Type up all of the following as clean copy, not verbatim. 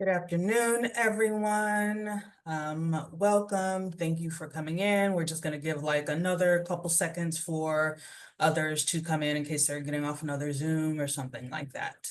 Good afternoon, everyone. Welcome. Thank you for coming in. We're just going to give like another couple seconds for others to come in case they're getting off another Zoom or something like that.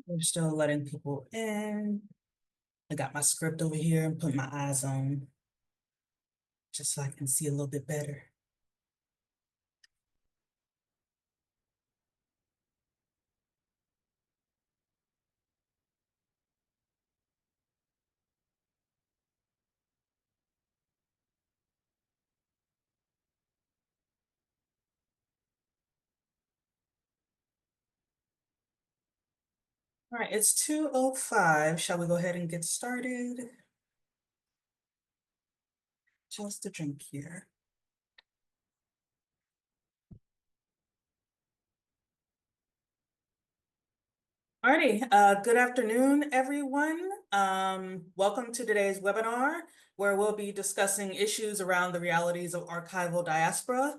We're still letting people in. I got my script over here and put my eyes on just so I can see a little bit better. All right, it's 2:05. Shall we go ahead and get started? Just a drink here. Alrighty, good afternoon, everyone. Welcome to today's webinar, where we'll be discussing issues around the realities of archival diaspora.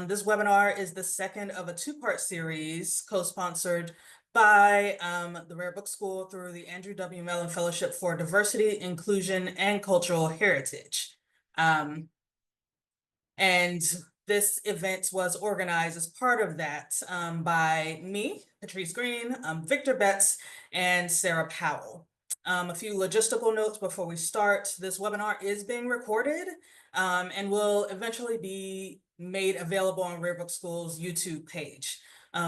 This webinar is the second of a two-part series co-sponsored by the Rare Book School through the Andrew W. Mellon Fellowship for Diversity, Inclusion, and Cultural Heritage. And this event was organized as part of that by me, Patrice Green, Victor Betts, and Sarah Powell. A few logistical notes before we start. This webinar is being recorded and will eventually be made available on Rare Book School's YouTube page.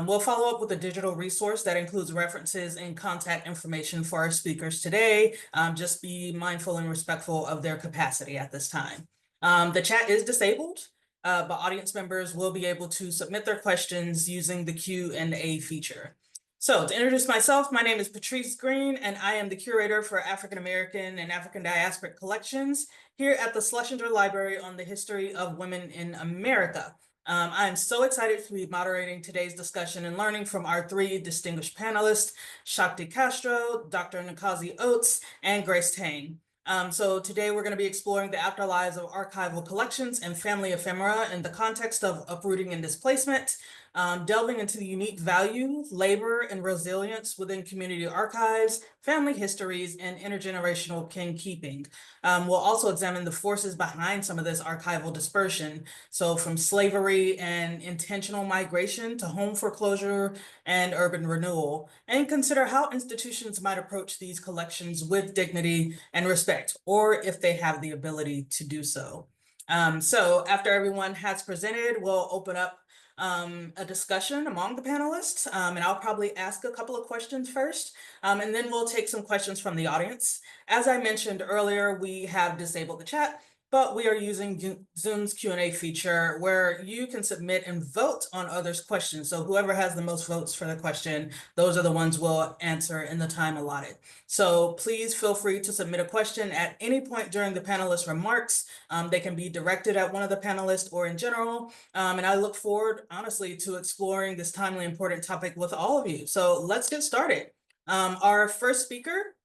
We'll follow up with a digital resource that includes references and contact information for our speakers today. Just be mindful and respectful of their capacity at this time. The chat is disabled, but audience members will be able to submit their questions using the Q&A feature. So to introduce myself, my name is Patrice Green, and I am the curator for African American and African diasporic collections here at the Schlesinger Library on the History of Women in America. I am so excited to be moderating today's discussion and learning from our three distinguished panelists, Shakti Castro, Dr. Nkazi Oates, and Grace Tang. So today we're going to be exploring the afterlives of archival collections and family ephemera in the context of uprooting and displacement, delving into the unique value, labor, and resilience within community archives, family histories, and intergenerational kinkeeping. We'll also examine the forces behind some of this archival dispersion. So from slavery and intentional migration to home foreclosure and urban renewal, and consider how institutions might approach these collections with dignity and respect, or if they have the ability to do so. So after everyone has presented, we'll open up a discussion among the panelists, and I'll probably ask a couple of questions first, and then we'll take some questions from the audience. As I mentioned earlier, we have disabled the chat, but we are using Zoom's Q&A feature where you can submit and vote on others' questions. So whoever has the most votes for the question, those are the ones we'll answer in the time allotted. So please feel free to submit a question at any point during the panelists' remarks. They can be directed at one of the panelists or in general. And I look forward, honestly, to exploring this timely important topic with all of you. So let's get started. Our first speaker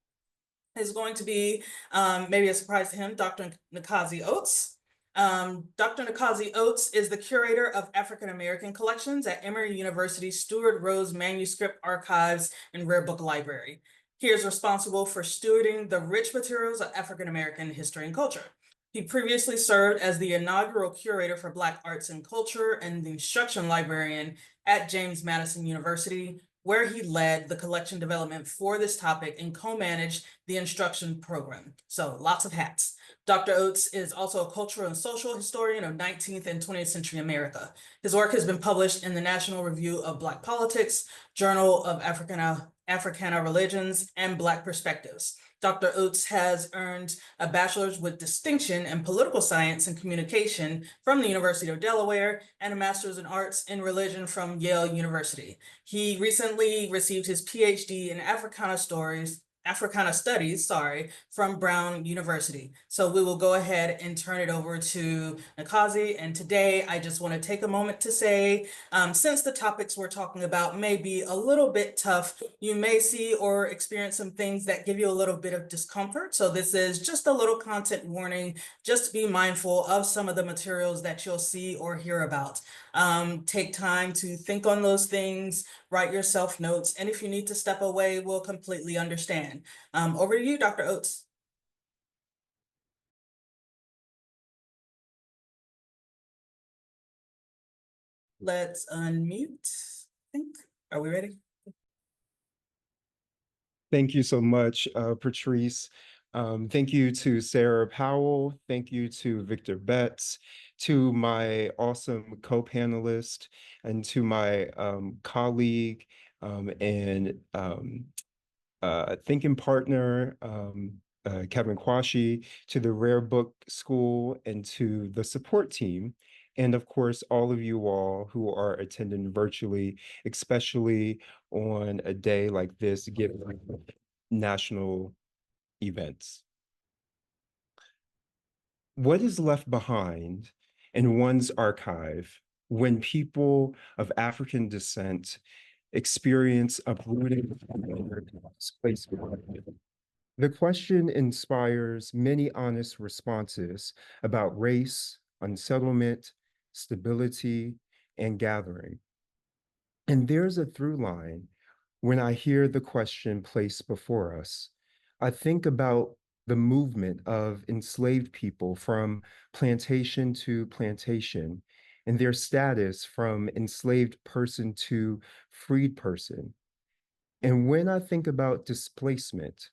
is going to be, maybe a surprise to him, Dr. Nkazi Oates. Dr. Nkazi Oates is the curator of African American collections at Emory University Stewart Rose Manuscript Archives and Rare Book Library. He is responsible for stewarding the rich materials of African American history and culture. He previously served as the inaugural curator for Black arts and culture and the instruction librarian at James Madison University, where he led the collection development for this topic and co-managed the instruction program. So lots of hats. Dr. Oates is also a cultural and social historian of 19th and 20th century America. His work has been published in the National Review of Black Politics, Journal of African Africana religions, and Black perspectives. Dr. Oates has earned a bachelor's with distinction in political science and communication from the University of Delaware and a master's in arts in religion from Yale University. He recently received his PhD in Africana Studies, from Brown University. So we will go ahead and turn it over to Nkazi. And today I just want to take a moment to say, since the topics we're talking about may be a little bit tough, you may see or experience some things that give you a little bit of discomfort. So this is just a little content warning, just be mindful of some of the materials that you'll see or hear about. Take time to think on those things, write yourself notes, and if you need to step away, we'll completely understand. Over to you, Dr. Oates. Let's unmute, I think. Are we ready? Thank you so much, Patrice. Thank you to Sarah Powell. Thank you to Victor Betts, to my awesome co-panelist, and to my colleague and thinking partner, Kevin Kwashi, to the Rare Book School, and to the support team. And of course, all of you all who are attending virtually, especially on a day like this, given national events. What is left behind in one's archive when people of African descent experience uprooting and displacement? The question inspires many honest responses about race, unsettlement, stability, and gathering. And there's a through line when I hear the question placed before us. I think about the movement of enslaved people from plantation to plantation and their status from enslaved person to freed person. And when I think about displacement,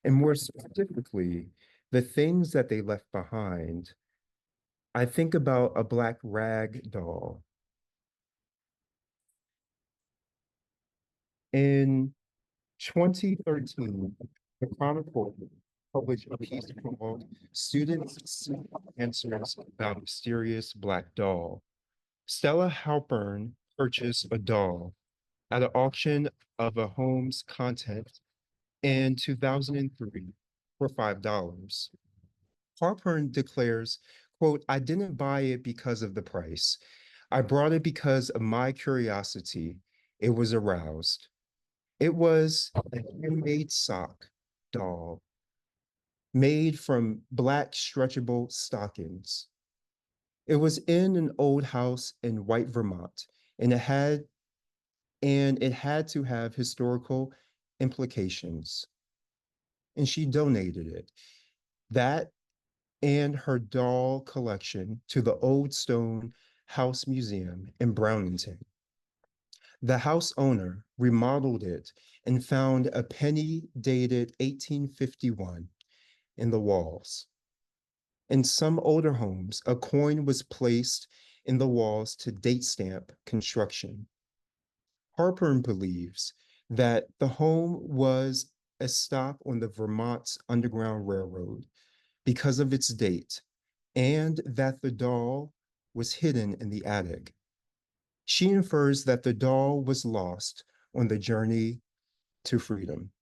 and more specifically, the things that they left behind, I think about a black rag doll. In 2013, the Chronicle published a piece called Students Seek Answers About Mysterious Black Doll. Stella Halpern purchased a doll at an auction of a home's content in 2003 for $5. Halpern declares, quote, "I didn't buy it because of the price. I brought it because of my curiosity. It was aroused. It was a handmade sock doll made from black stretchable stockings. It was in an old house in White Vermont, and it had to have historical implications. And she donated it. That and her doll collection to the Old Stone House Museum in Brownington. The house owner remodeled it and found a penny dated 1851 in the walls. In some older homes, a coin was placed in the walls to date stamp construction. Harper believes that the home was a stop on the Vermont Underground Railroad because of its date, and that the doll was hidden in the attic. She infers that the doll was lost on the journey to freedom.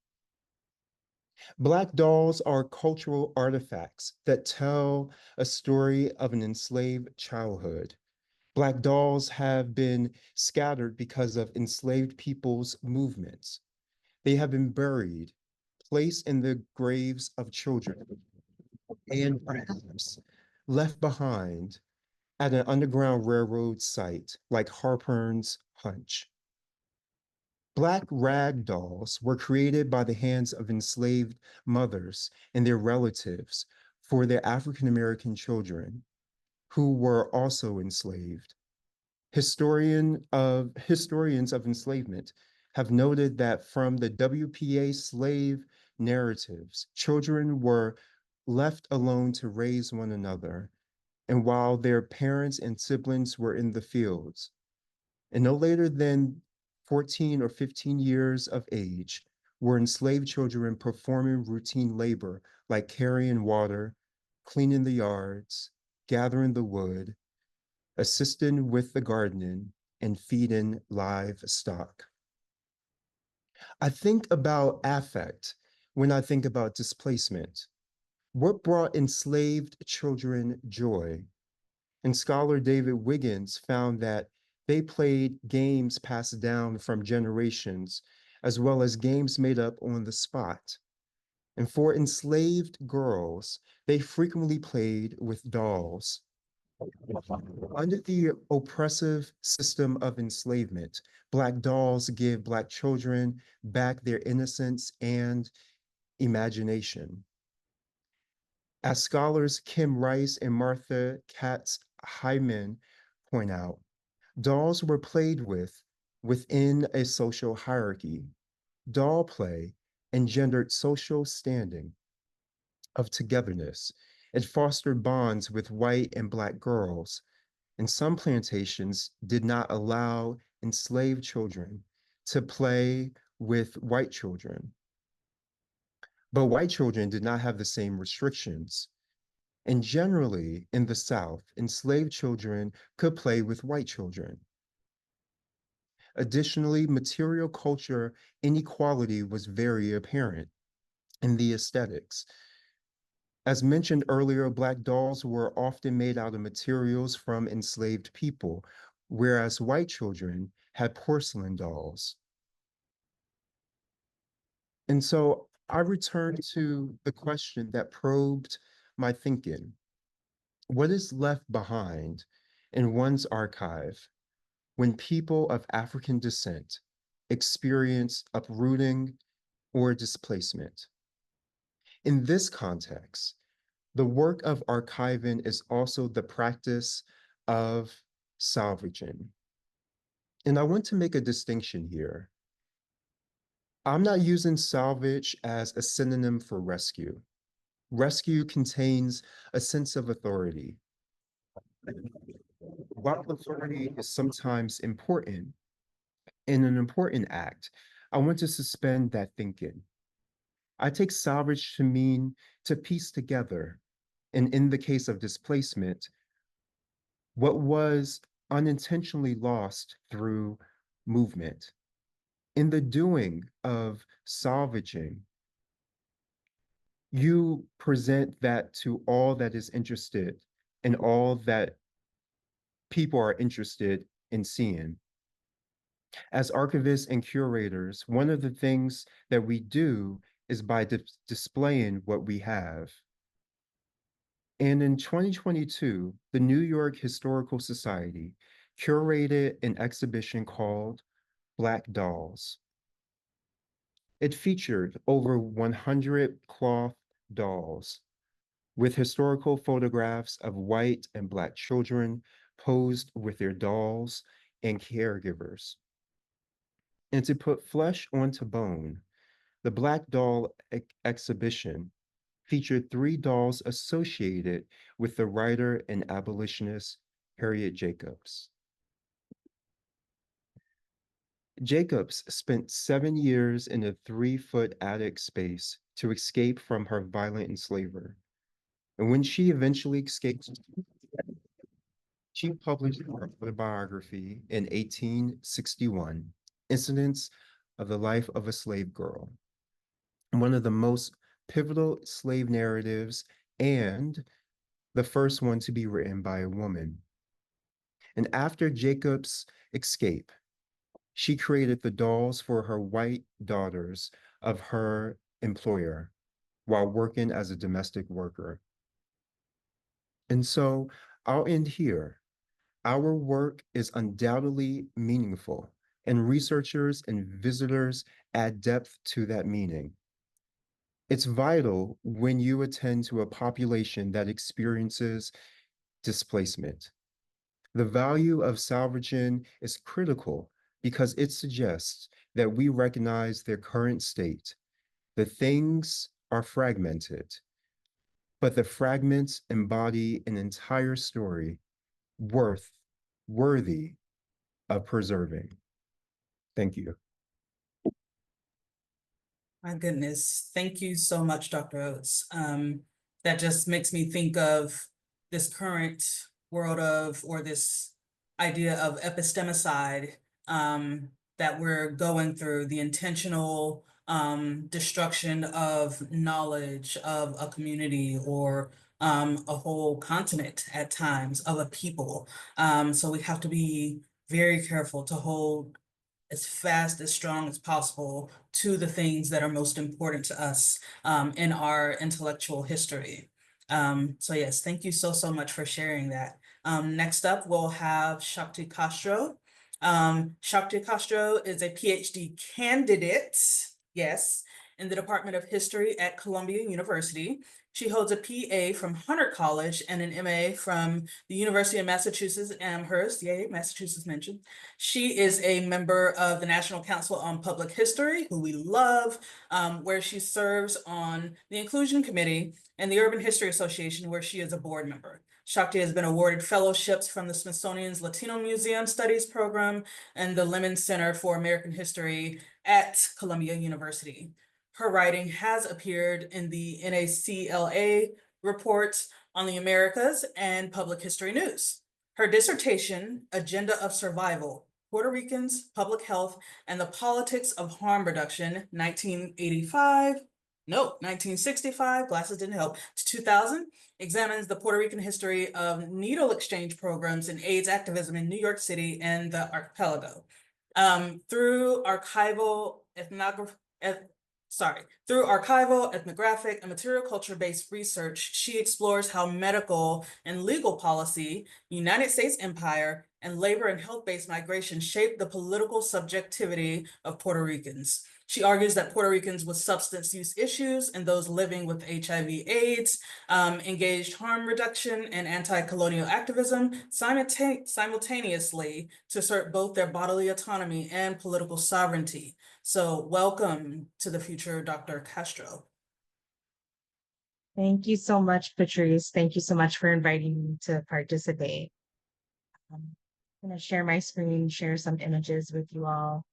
Black dolls are cultural artifacts that tell a story of an enslaved childhood. Black dolls have been scattered because of enslaved people's movements. They have been buried, placed in the graves of children, and perhaps left behind at an Underground Railroad site like Harpern's Hunch. Black rag dolls were created by the hands of enslaved mothers and their relatives for their African American children who were also enslaved. Historians of enslavement have noted that from the WPA slave narratives, children were left alone to raise one another, and while their parents and siblings were in the fields. And no later than 14 or 15 years of age, were enslaved children performing routine labor like carrying water, cleaning the yards, gathering the wood, assisting with the gardening, and feeding livestock. I think about affect when I think about displacement. What brought enslaved children joy? And scholar David Wiggins found that they played games passed down from generations, as well as games made up on the spot. And for enslaved girls, they frequently played with dolls. Under the oppressive system of enslavement, Black dolls give Black children back their innocence and imagination. As scholars Kim Rice and Martha Katz Hyman point out, dolls were played with within a social hierarchy. Doll play engendered social standing of togetherness. It fostered bonds with white and Black girls, and some plantations did not allow enslaved children to play with white children. But white children did not have the same restrictions. And generally, in the South, enslaved children could play with white children. Additionally, material culture inequality was very apparent in the aesthetics. As mentioned earlier, Black dolls were often made out of materials from enslaved people, whereas white children had porcelain dolls. And so I returned to the question that probed my thinking. What is left behind in one's archive when people of African descent experience uprooting or displacement? In this context, the work of archiving is also the practice of salvaging. And I want to make a distinction here. I'm not using salvage as a synonym for rescue. Rescue contains a sense of authority. While authority is sometimes important, in an important act, I want to suspend that thinking. I take salvage to mean to piece together, and in the case of displacement, what was unintentionally lost through movement. In the doing of salvaging, you present that to all that is interested and all that people are interested in seeing. As archivists and curators, one of the things that we do is by displaying what we have. And in 2022, the New York Historical Society curated an exhibition called Black Dolls. It featured over 100 cloth dolls with historical photographs of white and Black children posed with their dolls and caregivers. And to put flesh onto bone, the Black Doll exhibition featured 3 dolls associated with the writer and abolitionist Harriet Jacobs. Jacobs spent 7 years in a 3-foot attic space to escape from her violent enslaver. And when she eventually escaped, she published her autobiography in 1861, Incidents of the Life of a Slave Girl, one of the most pivotal slave narratives and the first one to be written by a woman. And after Jacob's escape, she created the dolls for her white daughters of her employer while working as a domestic worker. And so I'll end here. Our work is undoubtedly meaningful, and researchers and visitors add depth to that meaning. It's vital when you attend to a population that experiences displacement. The value of salvaging is critical because it suggests that we recognize their current state. The things are fragmented, but the fragments embody an entire story worthy of preserving. Thank you. My goodness, thank you so much, Dr. Oates. That just makes me think of this current world of, or this idea of epistemicide that we're going through, the intentional destruction of knowledge of a community or a whole continent at times of a people. So we have to be very careful to hold as fast, as strong as possible to the things that are most important to us in our intellectual history. So yes, thank you so, so much for sharing that. Next up, we'll have Shakti Castro. Shakti Castro is a PhD candidate, yes, in the Department of History at Columbia University. She holds a PA from Hunter College and an MA from the University of Massachusetts Amherst, yay, Massachusetts mentioned. She is a member of the National Council on Public History, who we love, where she serves on the Inclusion Committee and the Urban History Association, where she is a board member. Shakti has been awarded fellowships from the Smithsonian's Latino Museum Studies Program and the Lemon Center for American History at Columbia University. Her writing has appeared in the NACLA reports on the Americas and Public History News. Her dissertation, Agenda of Survival, Puerto Ricans, Public Health, and the Politics of Harm Reduction, 1965, glasses didn't help, to 2000, examines the Puerto Rican history of needle exchange programs and AIDS activism in New York City and the archipelago. Through archival ethnographic, and material culture-based research, she explores how medical and legal policy, United States empire, and labor and health-based migration shaped the political subjectivity of Puerto Ricans. She argues that Puerto Ricans with substance use issues and those living with HIV/AIDS engaged harm reduction and anti-colonial activism simultaneously to assert both their bodily autonomy and political sovereignty. So welcome to the future, Dr. Castro. Thank you so much, Patrice. Thank you so much for inviting me to participate. I'm going to share my screen, share some images with you all.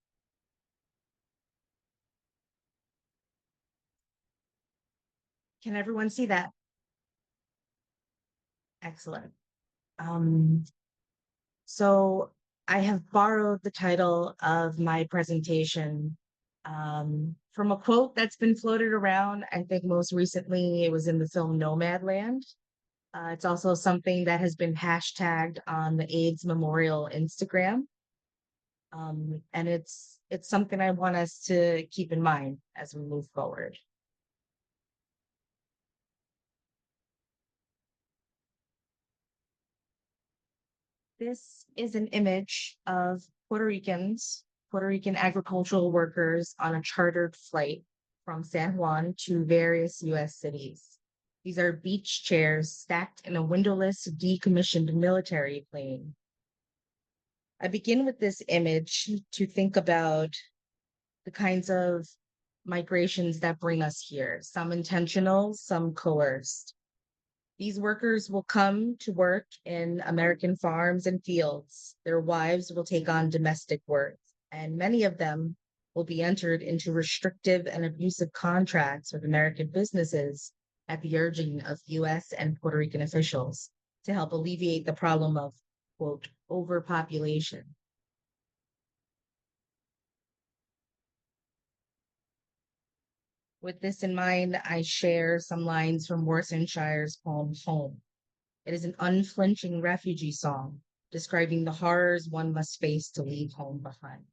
Can everyone see that? Excellent. So I have borrowed the title of my presentation from a quote that's been floated around. I think most recently it was in the film Nomadland. It's also something that has been hashtagged on the AIDS Memorial Instagram. And it's something I want us to keep in mind as we move forward. This is an image of Puerto Rican agricultural workers on a chartered flight from San Juan to various US cities. These are beach chairs stacked in a windowless, decommissioned military plane. I begin with this image to think about the kinds of migrations that bring us here, some intentional, some coerced. These workers will come to work in American farms and fields. Their wives will take on domestic work, and many of them will be entered into restrictive and abusive contracts with American businesses at the urging of US and Puerto Rican officials to help alleviate the problem of, quote, overpopulation. With this in mind, I share some lines from Worcestershire's poem Home. It is an unflinching refugee song describing the horrors one must face to leave home behind.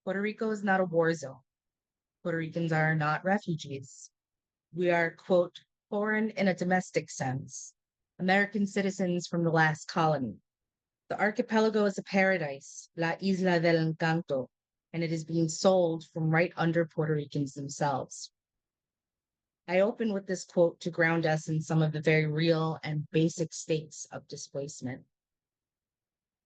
Puerto Rico is not a war zone. Puerto Ricans are not refugees. We are, quote, foreign in a domestic sense, American citizens from the last colony. The archipelago is a paradise, La Isla del Encanto, and it is being sold from right under Puerto Ricans themselves. I open with this quote to ground us in some of the very real and basic stakes of displacement.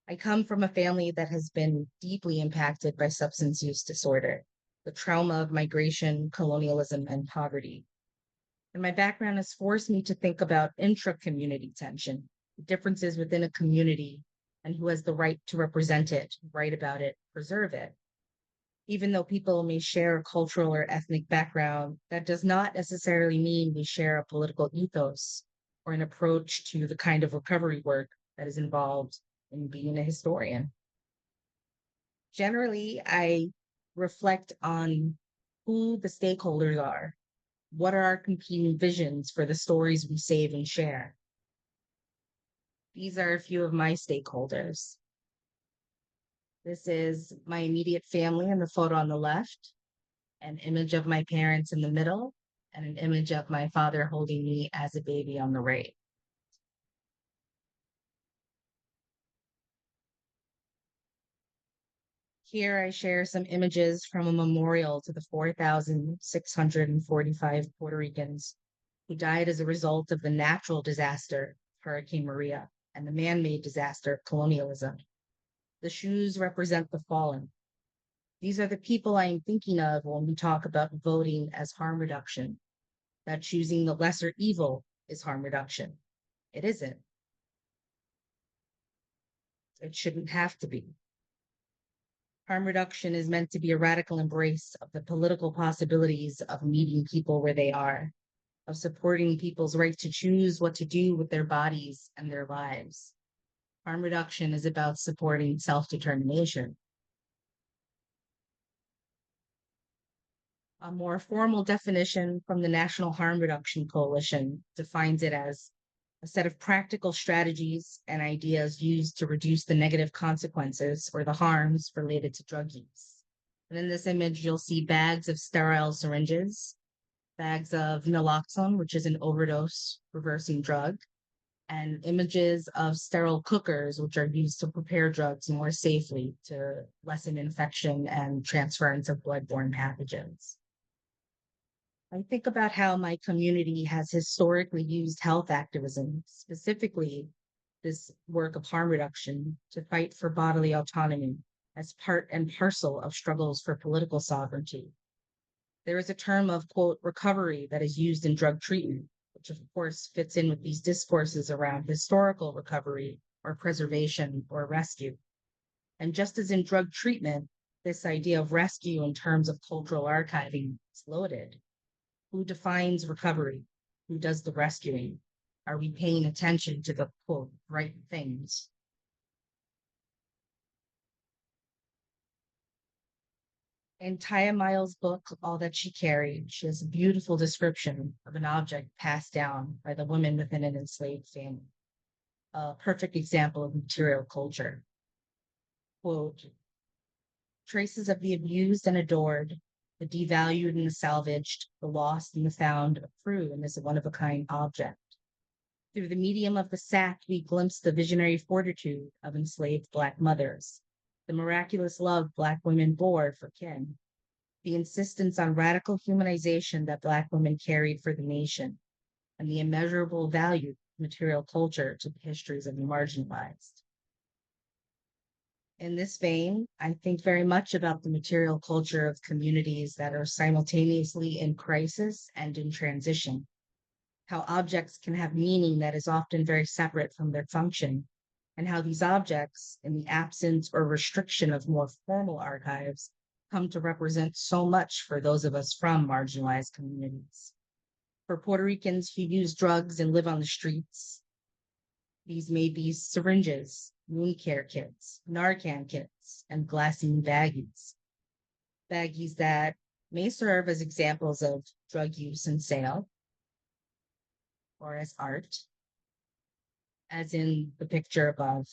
I come from a family that has been deeply impacted by substance use disorder, the trauma of migration, colonialism, and poverty. And my background has forced me to think about intra-community tension, differences within a community, and who has the right to represent it, write about it, preserve it. Even though people may share a cultural or ethnic background, that does not necessarily mean we share a political ethos or an approach to the kind of recovery work that is involved in being a historian. Generally, I reflect on who the stakeholders are. What are our competing visions for the stories we save and share? These are a few of my stakeholders. This is my immediate family in the photo on the left, an image of my parents in the middle, and an image of my father holding me as a baby on the right. Here I share some images from a memorial to the 4,645 Puerto Ricans who died as a result of the natural disaster, Hurricane Maria, and the man-made disaster, colonialism. The shoes represent the fallen. These are the people I am thinking of when we talk about voting as harm reduction, that choosing the lesser evil is harm reduction. It isn't. It shouldn't have to be. Harm reduction is meant to be a radical embrace of the political possibilities of meeting people where they are, of supporting people's right to choose what to do with their bodies and their lives. Harm reduction is about supporting self-determination. A more formal definition from the National Harm Reduction Coalition defines it as a set of practical strategies and ideas used to reduce the negative consequences or the harms related to drug use. And in this image, you'll see bags of sterile syringes, bags of naloxone, which is an overdose reversing drug, and images of sterile cookers, which are used to prepare drugs more safely to lessen infection and transference of bloodborne pathogens. I think about how my community has historically used health activism, specifically this work of harm reduction, to fight for bodily autonomy as part and parcel of struggles for political sovereignty. There is a term of, quote, recovery that is used in drug treatment, which of course fits in with these discourses around historical recovery or preservation or rescue. And just as in drug treatment, this idea of rescue in terms of cultural archiving is loaded. Who defines recovery? Who does the rescuing? Are we paying attention to the, quote, right things? In Taya Miles' book, All That She Carried, she has a beautiful description of an object passed down by the women within an enslaved family. A perfect example of material culture. Quote, traces of the abused and adored, the devalued and the salvaged, the lost and the found accrue in this one-of-a-kind object. Through the medium of the sack, we glimpse the visionary fortitude of enslaved Black mothers, the miraculous love Black women bore for kin, the insistence on radical humanization that Black women carried for the nation, and the immeasurable value of material culture to the histories of the marginalized. In this vein, I think very much about the material culture of communities that are simultaneously in crisis and in transition, how objects can have meaning that is often very separate from their function, and how these objects, in the absence or restriction of more formal archives, come to represent so much for those of us from marginalized communities. For Puerto Ricans who use drugs and live on the streets, these may be syringes, wound care kits, Narcan kits, and glassine baggies. Baggies that may serve as examples of drug use and sale, or as art, as in the picture above.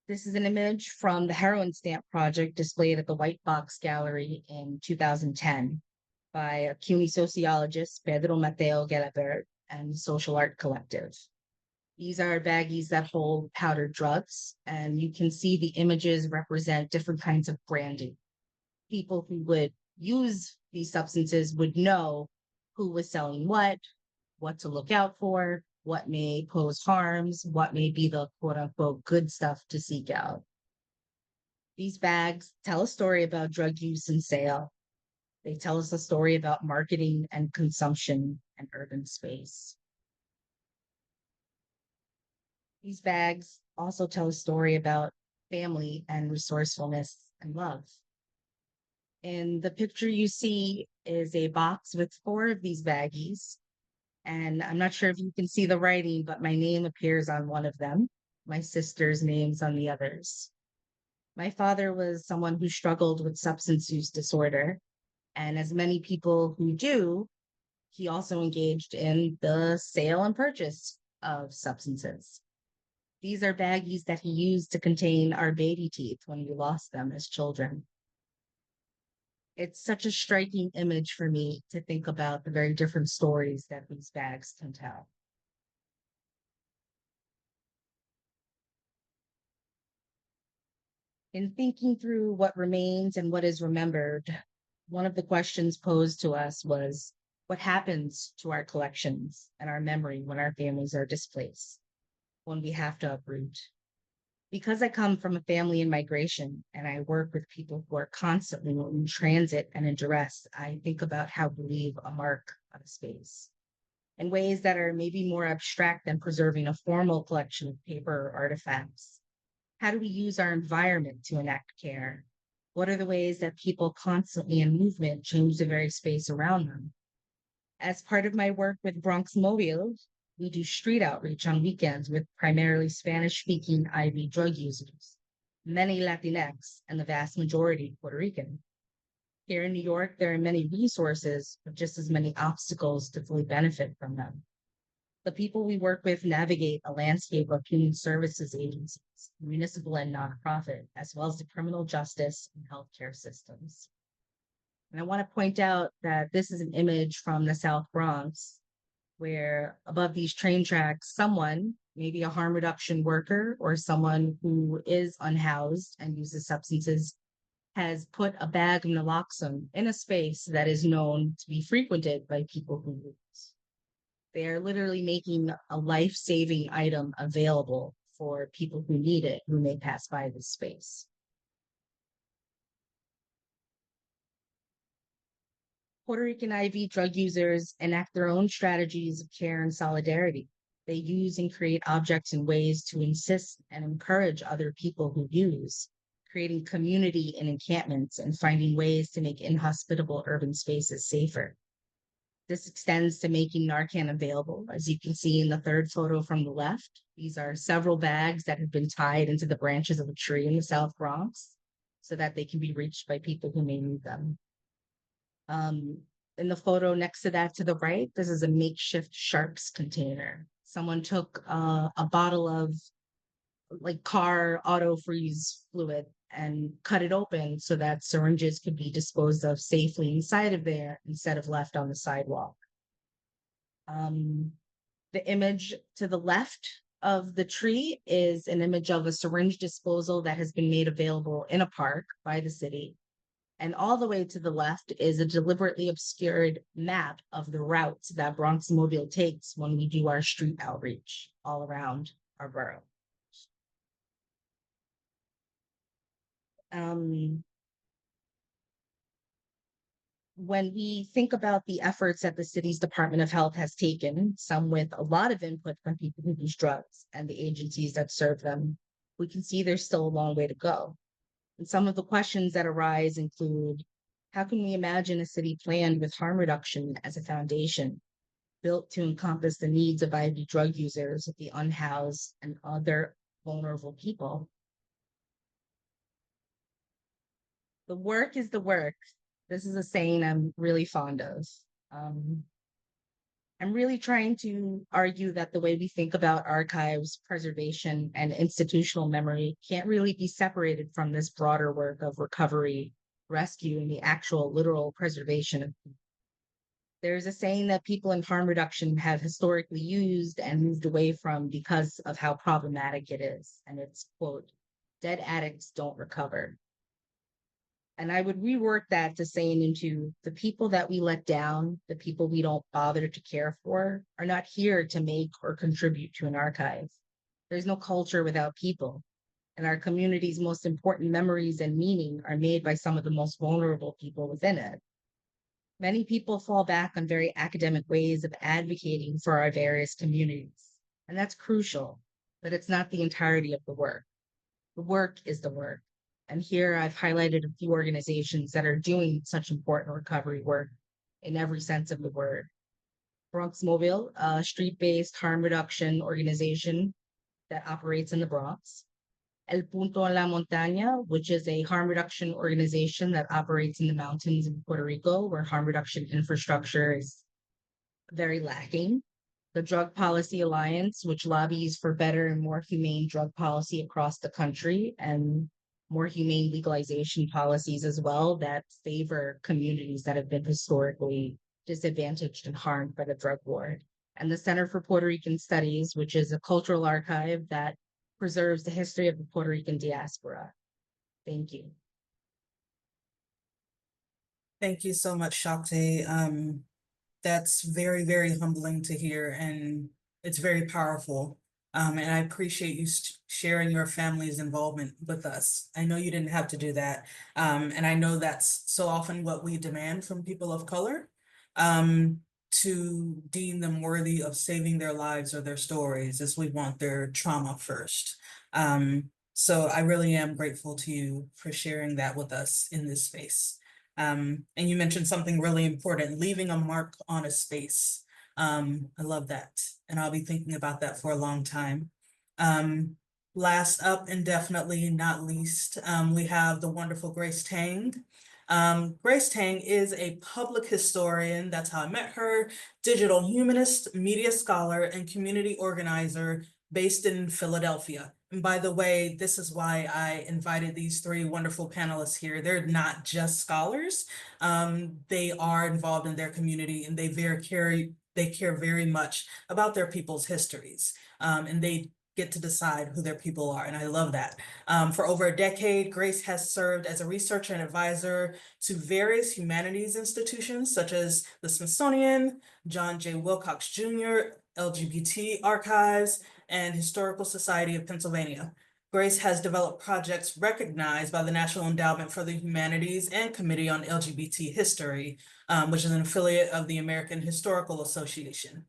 This is an image from the Heroin Stamp Project displayed at the White Box Gallery in 2010 by a CUNY sociologist, Pedro Mateo Gelabert, and Social Art Collective. These are baggies that hold powdered drugs, and you can see the images represent different kinds of branding. People who would use these substances would know who was selling what to look out for, what may pose harms, what may be the quote unquote good stuff to seek out. These bags tell a story about drug use and sale. They tell us a story about marketing and consumption and urban space. These bags also tell a story about family and resourcefulness and love. And the picture you see is a box with 4 of these baggies. And I'm not sure if you can see the writing, but my name appears on one of them. My sister's name's on the others. My father was someone who struggled with substance use disorder. And as many people who do, he also engaged in the sale and purchase of substances. These are baggies that he used to contain our baby teeth when we lost them as children. It's such a striking image for me to think about the very different stories that these bags can tell. In thinking through what remains and what is remembered, one of the questions posed to us was, what happens to our collections and our memory when our families are displaced, when we have to uproot? Because I come from a family in migration and I work with people who are constantly in transit and in duress, I think about how we leave a mark on a space in ways that are maybe more abstract than preserving a formal collection of paper or artifacts. How do we use our environment to enact care? What are the ways that people constantly in movement change the very space around them? As part of my work with Bronx Mobile, we do street outreach on weekends with primarily Spanish-speaking IV drug users, many Latinx, and the vast majority Puerto Rican. Here in New York, there are many resources, but just as many obstacles to fully benefit from them. The people we work with navigate a landscape of human services agencies, municipal and nonprofit, as well as the criminal justice and healthcare systems. And I want to point out that this is an image from the South Bronx, where above these train tracks, someone, maybe a harm reduction worker or someone who is unhoused and uses substances, has put a bag of naloxone in a space that is known to be frequented by people who use. They are literally making a life-saving item available for people who need it, who may pass by this space. Puerto Rican IV drug users enact their own strategies of care and solidarity. They use and create objects in ways to insist and encourage other people who use, creating community in encampments and finding ways to make inhospitable urban spaces safer. This extends to making Narcan available, as you can see in the third photo from the left. These are several bags that have been tied into the branches of a tree in the South Bronx so that they can be reached by people who may need them. In the photo next to that to the right, this is a makeshift sharps container. Someone took a bottle of like car auto freeze fluid and cut it open so that syringes could be disposed of safely inside of there instead of left on the sidewalk. The image to the left of the tree is an image of a syringe disposal that has been made available in a park by the city. And all the way to the left is a deliberately obscured map of the routes that Bronx Mobile takes when we do our street outreach all around our borough. When we think about the efforts that the city's Department of Health has taken, some with a lot of input from people who use drugs and the agencies that serve them, we can see there's still a long way to go. And some of the questions that arise include, how can we imagine a city planned with harm reduction as a foundation, built to encompass the needs of IV drug users, the unhoused, and other vulnerable people? The work is the work. This is a saying I'm really fond of. I'm really trying to argue that the way we think about archives, preservation, and institutional memory can't really be separated from this broader work of recovery, rescue, and the actual literal preservation of people. There's a saying that people in harm reduction have historically used and moved away from because of how problematic it is. And it's, quote, dead addicts don't recover. And I would rework that to saying into the people that we let down, the people we don't bother to care for, are not here to make or contribute to an archive. There's no culture without people. And our community's most important memories and meaning are made by some of the most vulnerable people within it. Many people fall back on very academic ways of advocating for our various communities. And that's crucial, but it's not the entirety of the work. The work is the work. And here I've highlighted a few organizations that are doing such important recovery work in every sense of the word. Bronx Mobile, a street-based harm reduction organization that operates in the Bronx. El Punto en la Montaña, which is a harm reduction organization that operates in the mountains in Puerto Rico, where harm reduction infrastructure is very lacking. The Drug Policy Alliance, which lobbies for better and more humane drug policy across the country and more humane legalization policies as well that favor communities that have been historically disadvantaged and harmed by the drug war. And the Center for Puerto Rican Studies, which is a cultural archive that preserves the history of the Puerto Rican diaspora. Thank you. Thank you so much, Shakti. That's very, very humbling to hear, and it's very powerful. And I appreciate you sharing your family's involvement with us. I know you didn't have to do that. And I know that's so often what we demand from people of color, to deem them worthy of saving their lives or their stories, as we want their trauma first. So I really am grateful to you for sharing that with us in this space. And you mentioned something really important, leaving a mark on a space. I love that. And I'll be thinking about that for a long time. Last up, and definitely not least, we have the wonderful Grace Tang. Grace Tang is a public historian, that's how I met her, digital humanist, media scholar, and community organizer based in Philadelphia. And by the way, this is why I invited these three wonderful panelists here. They're not just scholars. They are involved in their community, and they care very much about their people's histories. And they get to decide who their people are, and I love that. For over a decade, Grace has served as a researcher and advisor to various humanities institutions such as the Smithsonian, John J. Wilcox Jr., LGBT Archives, and Historical Society of Pennsylvania. Grace has developed projects recognized by the National Endowment for the Humanities and Committee on LGBT History, which is an affiliate of the American Historical Association.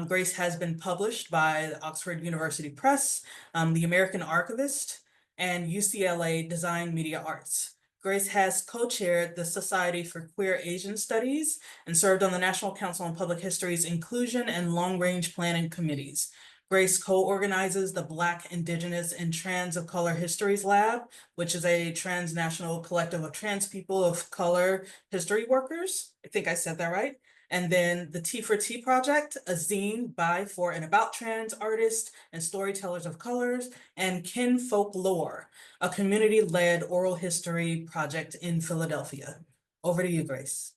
Grace has been published by the Oxford University Press, the American Archivist, and UCLA Design Media Arts. Grace has co-chaired the Society for Queer Asian Studies and served on the National Council on Public History's Inclusion and Long-Range Planning Committees. Grace co-organizes the Black, Indigenous, and Trans of Color Histories Lab, which is a transnational collective of trans people of color history workers. I think I said that right. And then the T for T Project, a zine by, for, and about trans artists and storytellers of colors, and Kin Folk Lore, a community-led oral history project in Philadelphia. Over to you, Grace.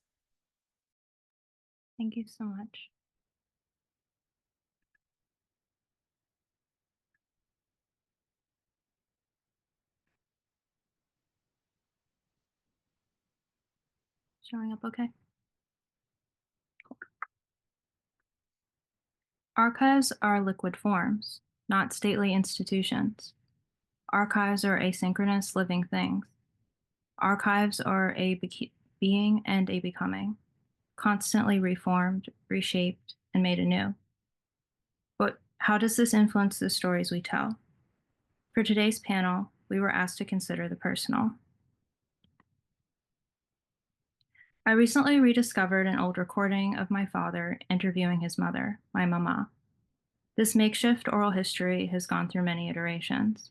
Thank you so much. Showing up okay? Cool. Archives are liquid forms, not stately institutions. Archives are asynchronous living things. Archives are a being and a becoming, constantly reformed, reshaped, and made anew. But how does this influence the stories we tell? For today's panel, we were asked to consider the personal. I recently rediscovered an old recording of my father interviewing his mother, my mama. This makeshift oral history has gone through many iterations.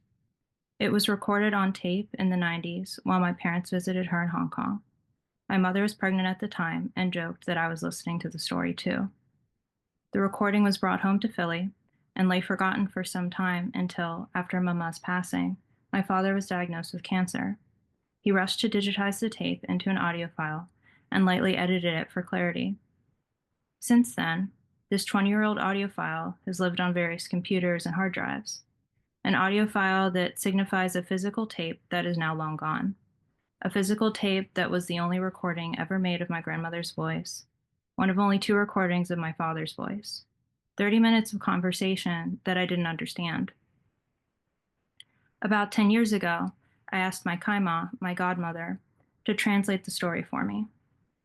It was recorded on tape in the 90s while my parents visited her in Hong Kong. My mother was pregnant at the time and joked that I was listening to the story too. The recording was brought home to Philly and lay forgotten for some time until, after Mama's passing, my father was diagnosed with cancer. He rushed to digitize the tape into an audio file and lightly edited it for clarity. Since then, this 20-year-old audio file has lived on various computers and hard drives. An audio file that signifies a physical tape that is now long gone. A physical tape that was the only recording ever made of my grandmother's voice. One of only 2 recordings of my father's voice. 30 minutes of conversation that I didn't understand. About 10 years ago, I asked my kaima, my godmother, to translate the story for me.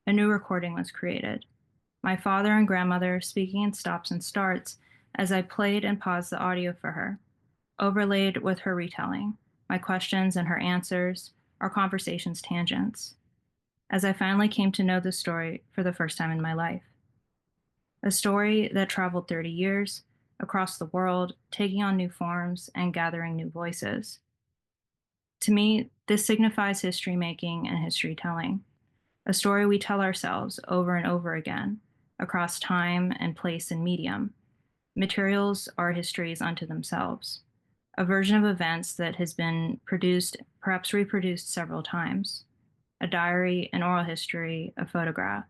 A new recording was created. My father and grandmother speaking in stops and starts as I played and paused the audio for her, overlaid with her retelling, my questions and her answers, our conversations tangents, as I finally came to know this story for the first time in my life. A story that traveled 30 years across the world, taking on new forms and gathering new voices. To me, this signifies history making and history telling, a story we tell ourselves over and over again across time and place and medium. Materials are histories unto themselves, a version of events that has been produced, perhaps reproduced several times, a diary, an oral history, a photograph.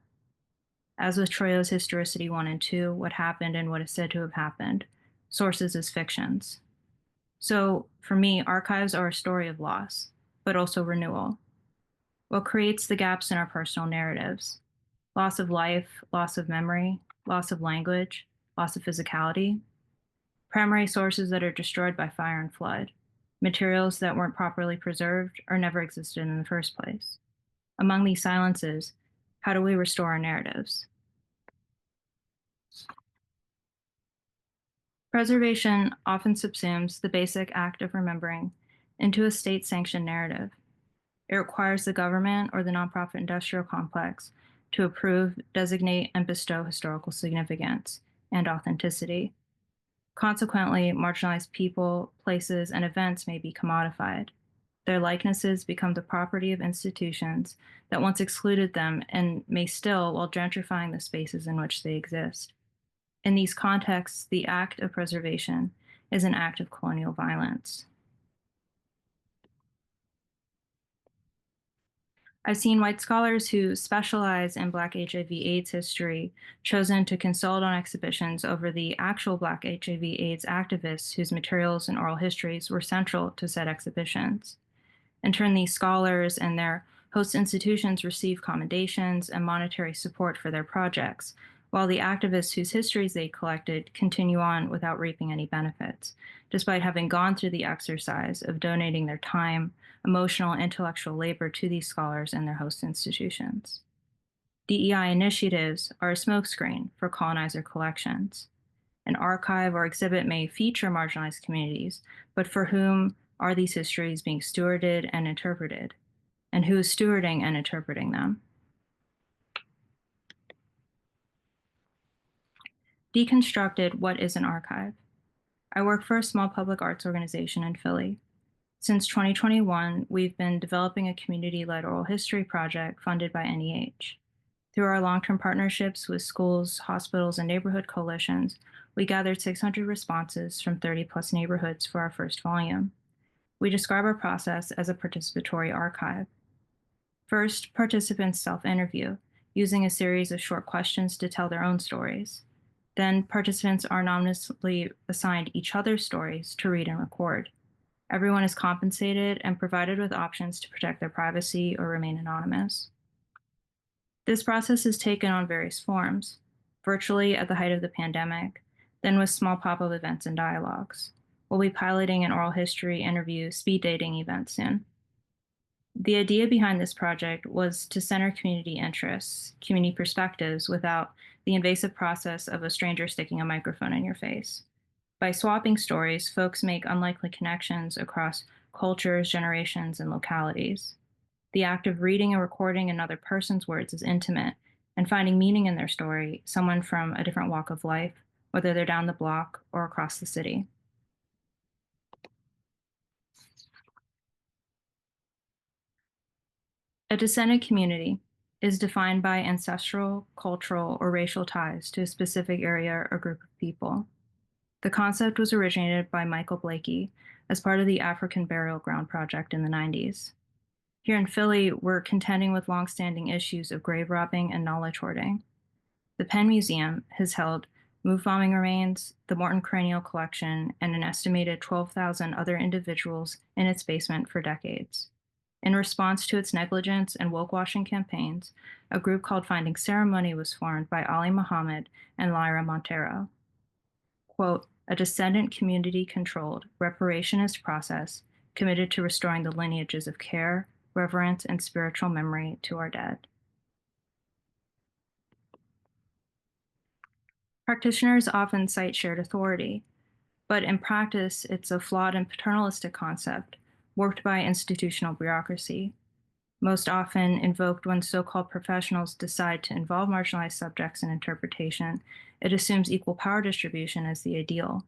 As with Troyo's Historicity 1 and 2, what happened and what is said to have happened, sources as fictions. So, for me, archives are a story of loss, but also renewal. What creates the gaps in our personal narratives? Loss of life, loss of memory, loss of language, loss of physicality. Primary sources that are destroyed by fire and flood. Materials that weren't properly preserved or never existed in the first place. Among these silences, how do we restore our narratives? Preservation often subsumes the basic act of remembering into a state-sanctioned narrative. It requires the government or the nonprofit industrial complex to approve, designate, and bestow historical significance and authenticity. Consequently, marginalized people, places, and events may be commodified. Their likenesses become the property of institutions that once excluded them and may still, while gentrifying the spaces in which they exist. In these contexts, the act of preservation is an act of colonial violence. I've seen white scholars who specialize in Black HIV/AIDS history chosen to consult on exhibitions over the actual Black HIV/AIDS activists whose materials and oral histories were central to said exhibitions. In turn, these scholars and their host institutions receive commendations and monetary support for their projects, while the activists whose histories they collected continue on without reaping any benefits, despite having gone through the exercise of donating their time, emotional, and intellectual labor to these scholars and their host institutions. DEI initiatives are a smokescreen for colonizer collections. An archive or exhibit may feature marginalized communities, but for whom are these histories being stewarded and interpreted? And who is stewarding and interpreting them? Deconstructed, what is an archive? I work for a small public arts organization in Philly. Since 2021, we've been developing a community-led oral history project funded by NEH. Through our long-term partnerships with schools, hospitals, and neighborhood coalitions, we gathered 600 responses from 30-plus neighborhoods for our first volume. We describe our process as a participatory archive. First, participants self-interview, using a series of short questions to tell their own stories. Then, participants are anonymously assigned each other's stories to read and record. Everyone is compensated and provided with options to protect their privacy or remain anonymous. This process has taken on various forms, virtually at the height of the pandemic, then with small pop-up events and dialogues. We'll be piloting an oral history interview speed dating event soon. The idea behind this project was to center community interests, community perspectives, without the invasive process of a stranger sticking a microphone in your face. By swapping stories, folks make unlikely connections across cultures, generations, and localities. The act of reading and recording another person's words is intimate, and finding meaning in their story, someone from a different walk of life, whether they're down the block or across the city. A descendant community is defined by ancestral, cultural, or racial ties to a specific area or group of people. The concept was originated by Michael Blakey as part of the African Burial Ground Project in the 90s. Here in Philly, we're contending with longstanding issues of grave robbing and knowledge hoarding. The Penn Museum has held move bombing remains, the Morton Cranial Collection, and an estimated 12,000 other individuals in its basement for decades. In response to its negligence and woke-washing campaigns, a group called Finding Ceremony was formed by Ali Muhammad and Lyra Montero. Quote, a descendant community-controlled reparationist process committed to restoring the lineages of care, reverence, and spiritual memory to our dead. Practitioners often cite shared authority, but in practice, it's a flawed and paternalistic concept warped by institutional bureaucracy, most often invoked when so-called professionals decide to involve marginalized subjects in interpretation. It assumes equal power distribution as the ideal.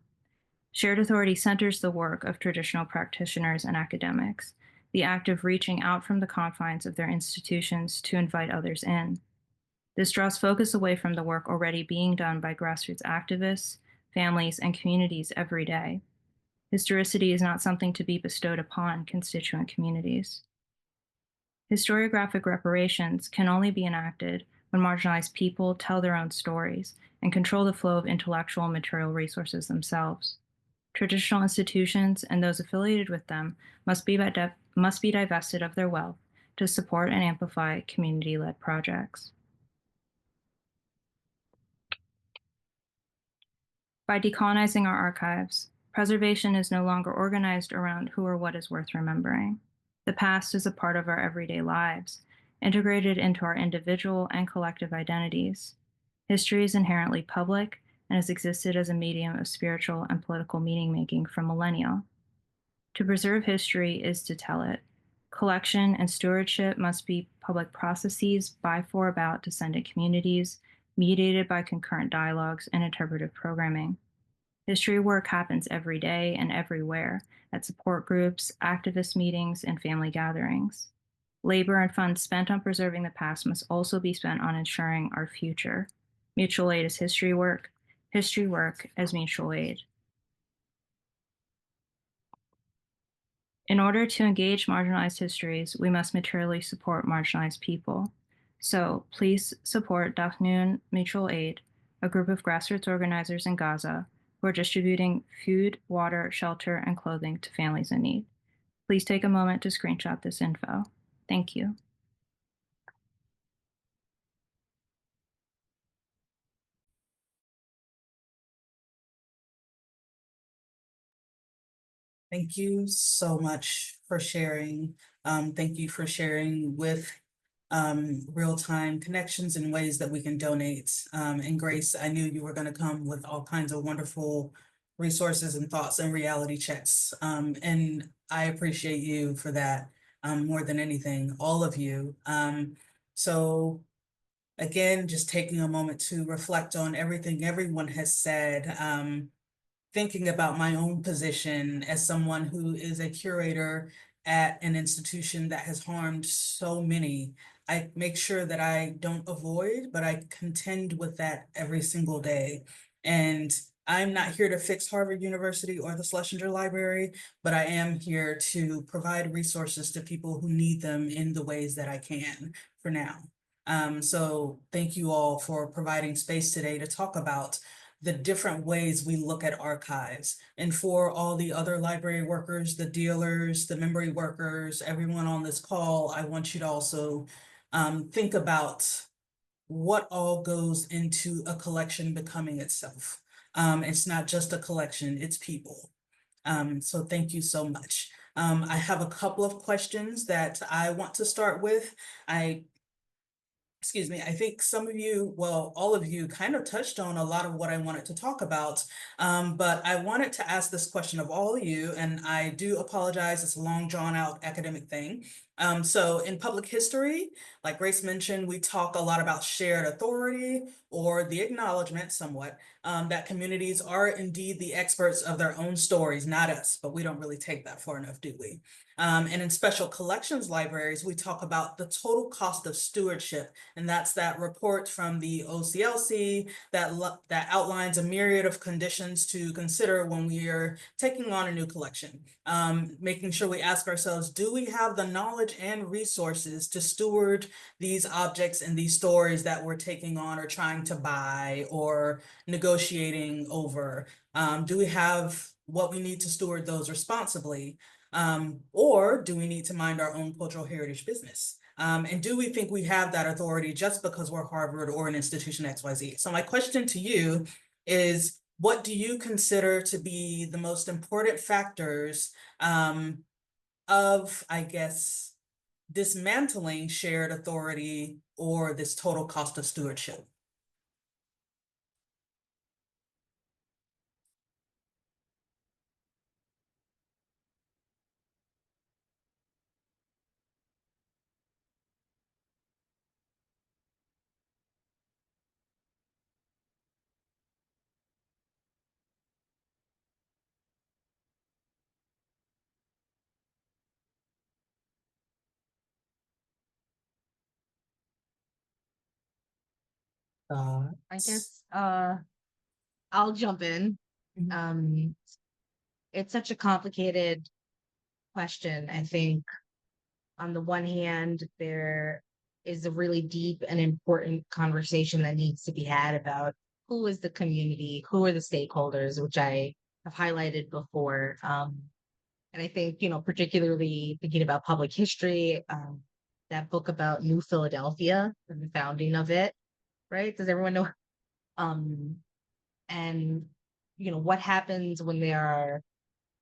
Shared authority centers the work of traditional practitioners and academics, the act of reaching out from the confines of their institutions to invite others in. This draws focus away from the work already being done by grassroots activists, families, and communities every day. Historicity is not something to be bestowed upon constituent communities. Historiographic reparations can only be enacted when marginalized people tell their own stories and control the flow of intellectual and material resources themselves. Traditional institutions and those affiliated with them must be divested of their wealth to support and amplify community-led projects. By decolonizing our archives, preservation is no longer organized around who or what is worth remembering. The past is a part of our everyday lives, integrated into our individual and collective identities. History is inherently public and has existed as a medium of spiritual and political meaning-making for millennia. To preserve history is to tell it. Collection and stewardship must be public processes by, for, about descendant communities, mediated by concurrent dialogues and interpretive programming. History work happens every day and everywhere, at support groups, activist meetings, and family gatherings. Labor and funds spent on preserving the past must also be spent on ensuring our future. Mutual aid is history work as mutual aid. In order to engage marginalized histories, we must materially support marginalized people. So please support Dafnoon Mutual Aid, a group of grassroots organizers in Gaza who are distributing food, water, shelter, and clothing to families in need. Please take a moment to screenshot this info. Thank you. Thank you so much for sharing. Thank you for sharing with real-time connections and ways that we can donate. And Grace, I knew you were going to come with all kinds of wonderful resources and thoughts and reality checks. And I appreciate you for that more than anything, all of you. So again, just taking a moment to reflect on everything everyone has said. Thinking about my own position as someone who is a curator at an institution that has harmed so many, I make sure that I don't avoid, but I contend with that every single day. And I'm not here to fix Harvard University or the Schlesinger Library, but I am here to provide resources to people who need them in the ways that I can for now. So thank you all for providing space today to talk about the different ways we look at archives. And for all the other library workers, the dealers, the memory workers, everyone on this call, I want you to also think about what all goes into a collection becoming itself. It's not just a collection, it's people. So thank you so much. I have a couple of questions that I want to start with. Excuse me, I think some of you, well, all of you kind of touched on a lot of what I wanted to talk about, but I wanted to ask this question of all of you, and I do apologize, it's a long drawn out academic thing. So in public history, like Grace mentioned, we talk a lot about shared authority or the acknowledgement somewhat that communities are indeed the experts of their own stories, not us, but we don't really take that far enough, do we? And in special collections libraries, we talk about the total cost of stewardship. And that's that report from the OCLC that outlines a myriad of conditions to consider when we are taking on a new collection. Making sure we ask ourselves, do we have the knowledge and resources to steward these objects and these stories that we're taking on or trying to buy or negotiating over? Do we have what we need to steward those responsibly? Or do we need to mind our own cultural heritage business? And do we think we have that authority just because we're Harvard or an institution XYZ? So my question to you is, what do you consider to be the most important factors of, I guess, dismantling shared authority or this total cost of stewardship? I guess I'll jump in. Mhm. It's such a complicated question. I think on the one hand, there is a really deep and important conversation that needs to be had about who is the community, who are the stakeholders, which I have highlighted before. And I think, particularly thinking about public history, that book about New Philadelphia and the founding of it, right? Does everyone know? Um, and what happens when there are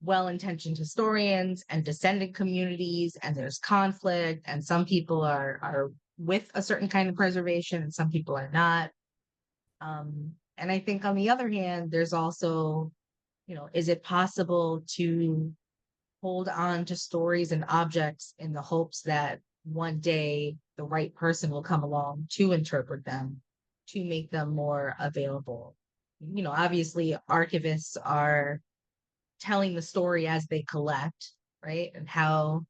well-intentioned historians and descendant communities and there's conflict and some people are with a certain kind of preservation and some people are not. And I think on the other hand, there's also, is it possible to hold on to stories and objects in the hopes that one day the right person will come along to interpret them, to make them more available? Obviously archivists are telling the story as they collect, right? And how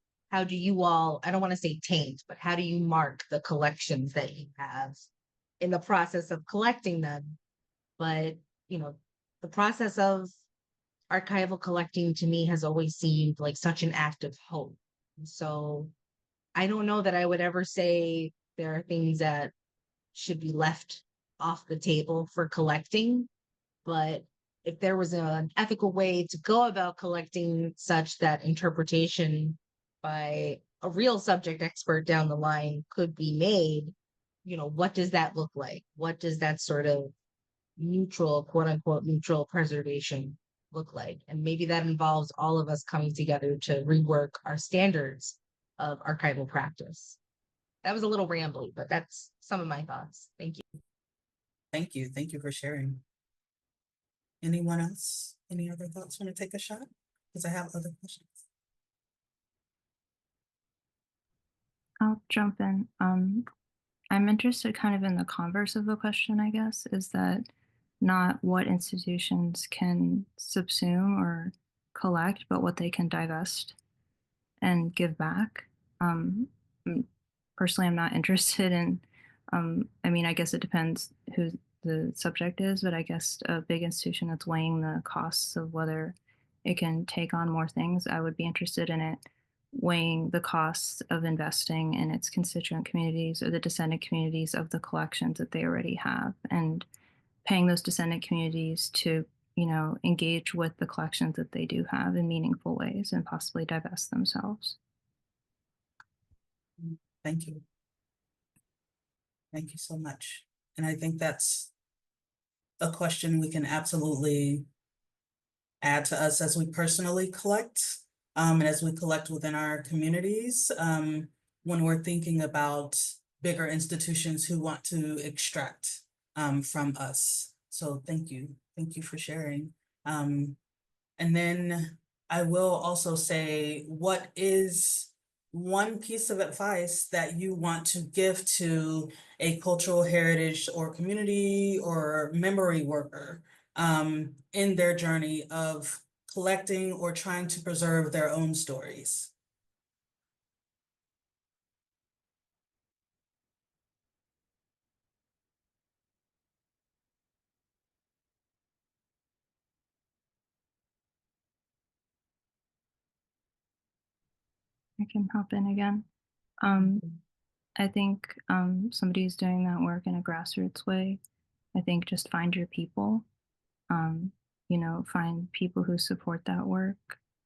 do you all, I don't want to say taint, but how do you mark the collections that you have in the process of collecting them? But, the process of archival collecting to me has always seemed like such an act of hope. So I don't know that I would ever say there are things that should be left off the table for collecting, but if there was an ethical way to go about collecting such that interpretation by a real subject expert down the line could be made, what does that look like? What does that sort of neutral, quote unquote, neutral preservation look like? And maybe that involves all of us coming together to rework our standards of archival practice. That was a little rambly, but that's some of my thoughts. Thank you. Thank you. Thank you for sharing. Anyone else? Any other thoughts want to take a shot? Because I have other questions. I'll jump in. I'm interested kind of in the converse of the question, I guess, is that not what institutions can subsume or collect, but what they can divest and give back. Personally, I'm not interested in, I mean, I guess it depends who the subject is, but I guess a big institution that's weighing the costs of whether it can take on more things, I would be interested in it weighing the costs of investing in its constituent communities or the descendant communities of the collections that they already have, and paying those descendant communities to, engage with the collections that they do have in meaningful ways and possibly divest themselves. Thank you. Thank you so much. And I think that's a question we can absolutely add to us as we personally collect, and as we collect within our communities, when we're thinking about bigger institutions who want to extract from us. So thank you. Thank you for sharing. And then I will also say, what is one piece of advice that you want to give to a cultural heritage or community or memory worker in their journey of collecting or trying to preserve their own stories? I can hop in again. I think somebody who's doing that work in a grassroots way, I think just find your people, find people who support that work.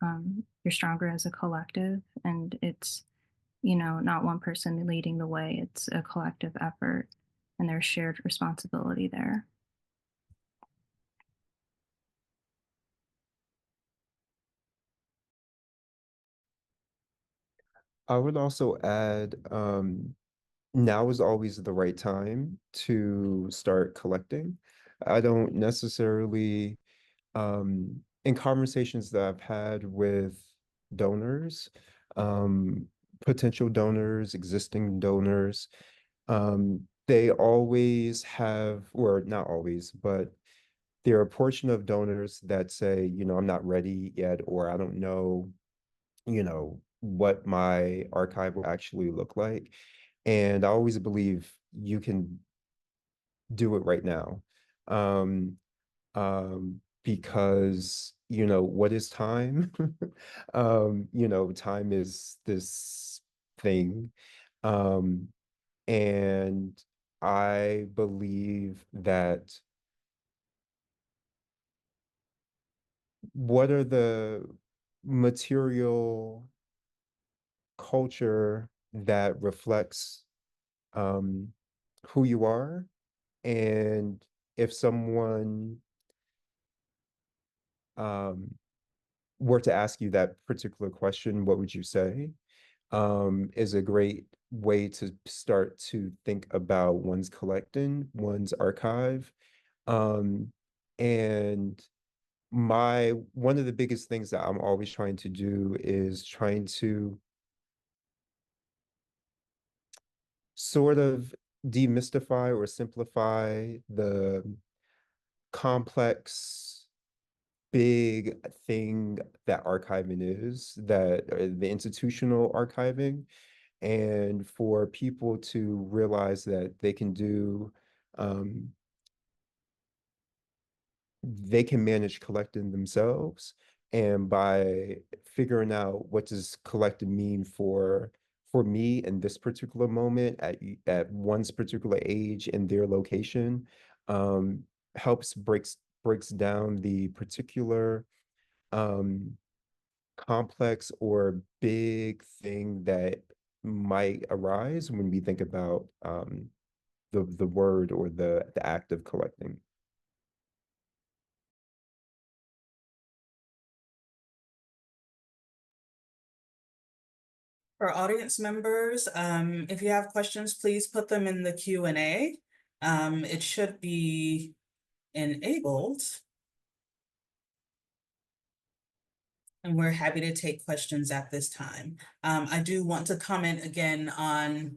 You're stronger as a collective, and it's, not one person leading the way, it's a collective effort, and there's shared responsibility there. I would also add, now is always the right time to start collecting. I don't necessarily, in conversations that I've had with donors, potential donors, existing donors, they always have, or not always, but there are a portion of donors that say, I'm not ready yet, or I don't know, what my archive will actually look like. And I always believe you can do it right now. Because, you know, what is time? You know, time is this thing. Um, and I believe that what are the material culture that reflects who you are? And if someone um, were to ask you that particular question, what would you say? Is a great way to start to think about one's collecting, one's archive. Um, and one of the biggest things that I'm always trying to do is trying to sort of demystify or simplify the complex big thing that archiving is, that the institutional archiving, and for people to realize that um, they can manage collecting themselves. And by figuring out what does collecting mean for me in this particular moment at one's particular age in their location, um, helps breaks down the particular um, complex or big thing that might arise when we think about the word or the act of collecting. For audience members, if you have questions, please put them in the Q&A. It should be enabled. And we're happy to take questions at this time. I do want to comment again on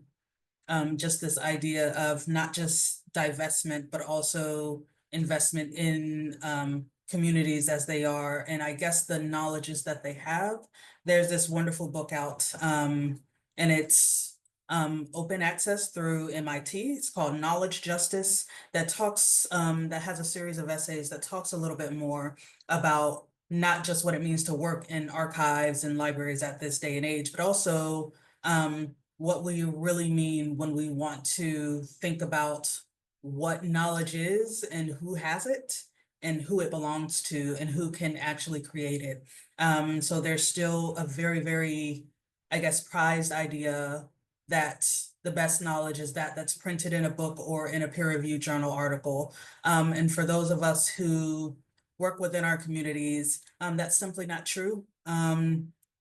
just this idea of not just divestment, but also investment in communities as they are. And I guess the knowledges that they have. There's this wonderful book out and it's open access through MIT. It's called Knowledge Justice, that talks, that has a series of essays that talks a little bit more about not just what it means to work in archives and libraries at this day and age, but also what we really mean when we want to think about what knowledge is and who has it and who it belongs to and who can actually create it. So there's still a very, very, I guess, prized idea that the best knowledge is that's printed in a book or in a peer-reviewed journal article. And for those of us who work within our communities, that's simply not true.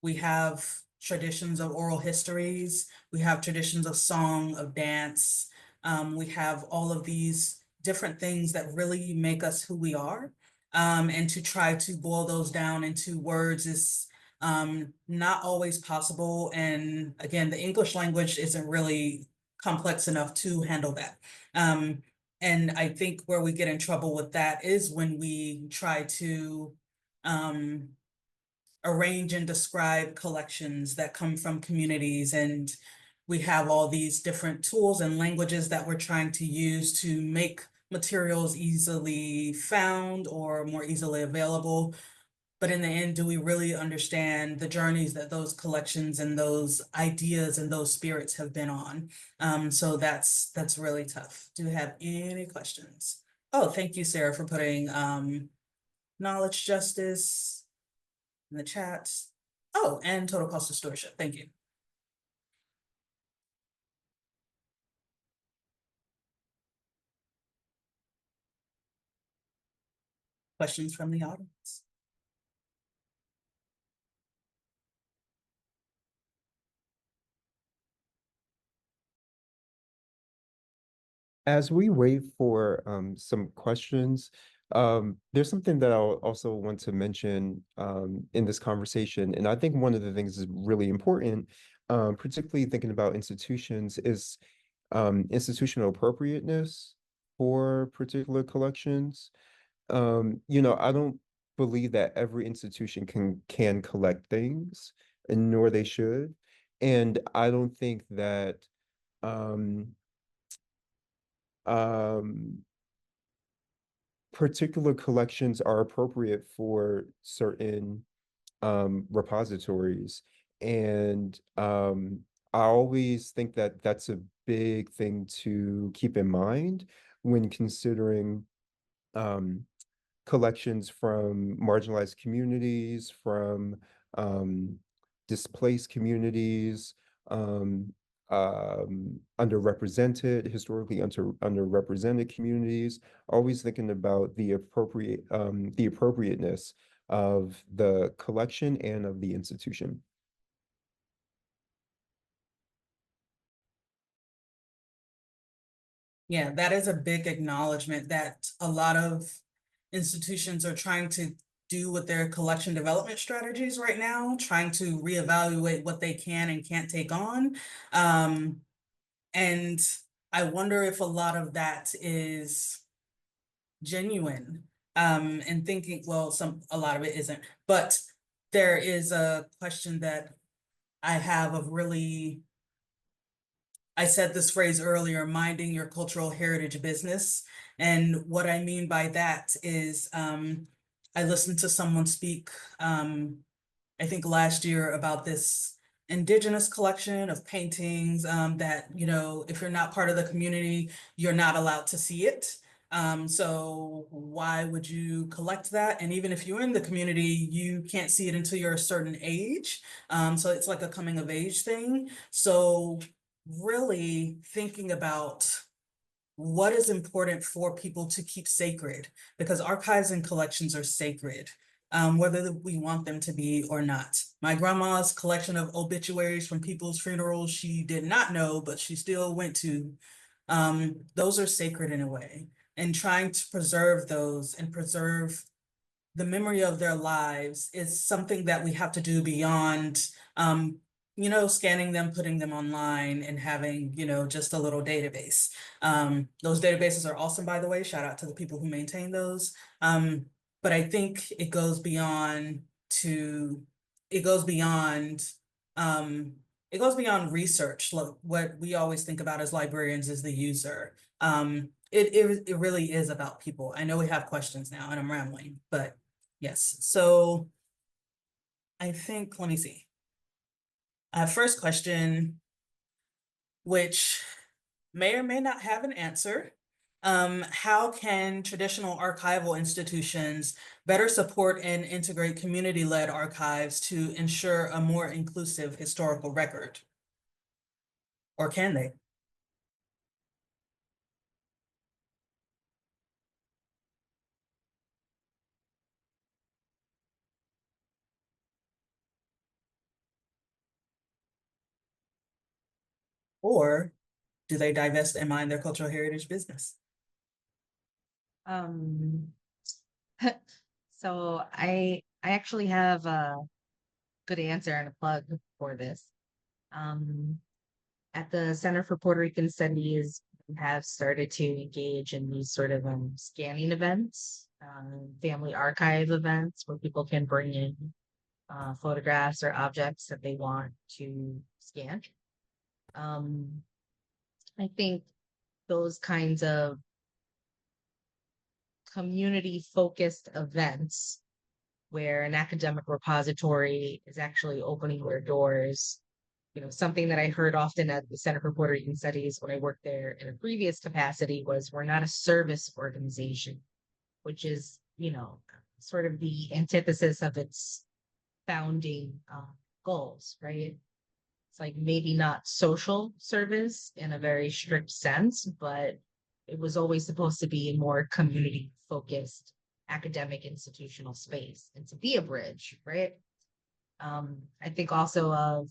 We have traditions of oral histories, we have traditions of song, of dance, we have all of these different things that really make us who we are. And to try to boil those down into words is not always possible. And again, the English language isn't really complex enough to handle that. And I think where we get in trouble with that is when we try to arrange and describe collections that come from communities, and we have all these different tools and languages that we're trying to use to make materials easily found or more easily available. But in the end, do we really understand the journeys that those collections and those ideas and those spirits have been on? So that's really tough. Do we have any questions? Oh, thank you, Sarah, for putting knowledge justice in the chat. Oh, and total cost of stewardship. Thank you. Questions from the audience? As we wait for some questions, there's something that I'll also want to mention in this conversation. And I think one of the things is really important, particularly thinking about institutions, is institutional appropriateness for particular collections. You know, I don't believe that every institution can collect things, and nor they should. And I don't think that um particular collections are appropriate for certain repositories. And I always think that that's a big thing to keep in mind when considering collections from marginalized communities, from displaced communities, um, underrepresented, historically underrepresented communities, always thinking about the appropriateness of the collection and of the institution. Yeah, that is a big acknowledgement that a lot of institutions are trying to do with their collection development strategies right now, trying to reevaluate what they can and can't take on. And I wonder if a lot of that is genuine, and thinking, well, a lot of it isn't, but there is a question that I have of really, I said this phrase earlier, minding your cultural heritage business. And what I mean by that is, I listened to someone speak, I think last year, about this indigenous collection of paintings, that, you know, if you're not part of the community, you're not allowed to see it. So why would you collect that? And even if you're in the community, you can't see it until you're a certain age. So it's like a coming of age thing. So really thinking about what is important for people to keep sacred, because archives and collections are sacred, whether we want them to be or not. My grandma's collection of obituaries from people's funerals she did not know, but she still went to, those are sacred in a way. And trying to preserve those and preserve the memory of their lives is something that we have to do beyond, you know, scanning them, putting them online, and having, you know, just a little database. Those databases are awesome, by the way. Shout out to the people who maintain those. But I think it goes beyond it goes beyond, it goes beyond research. Look, what we always think about as librarians is the user. It really is about people. I know we have questions now and I'm rambling, but yes. So I think, let me see. First question, which may or may not have an answer. How can traditional archival institutions better support and integrate community-led archives to ensure a more inclusive historical record? Or can they? Or do they divest and mind their cultural heritage business? So I actually have a good answer and a plug for this. At the Center for Puerto Rican Studies, we have started to engage in these sort of scanning events, family archive events where people can bring in photographs or objects that they want to scan. I think those kinds of community-focused events where an academic repository is actually opening their doors. You know, something that I heard often at the Center for Puerto Rican Studies when I worked there in a previous capacity was, we're not a service organization, which is, you know, sort of the antithesis of its founding goals, right? It's like maybe not social service in a very strict sense, but it was always supposed to be a more community focused academic institutional space and to be a bridge, right? I think also of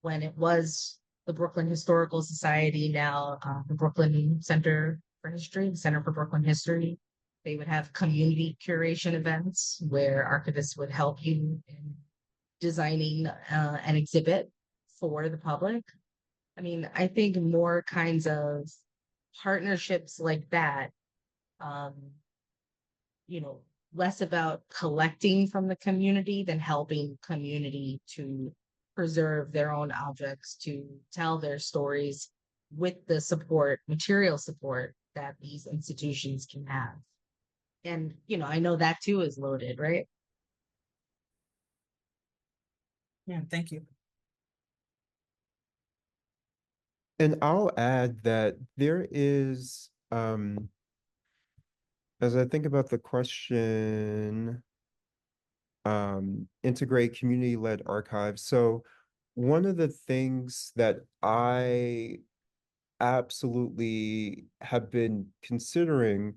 when it was the Brooklyn Historical Society, now the Brooklyn Center for History, the Center for Brooklyn History, they would have community curation events where archivists would help you in designing an exhibit for the public. I mean, I think more kinds of partnerships like that, you know, less about collecting from the community than helping community to preserve their own objects, to tell their stories with the support, material support that these institutions can have. And, you know, I know that too is loaded, right? Yeah, thank you. And I'll add that there is, as I think about the question, integrate community-led archives. So one of the things that I absolutely have been considering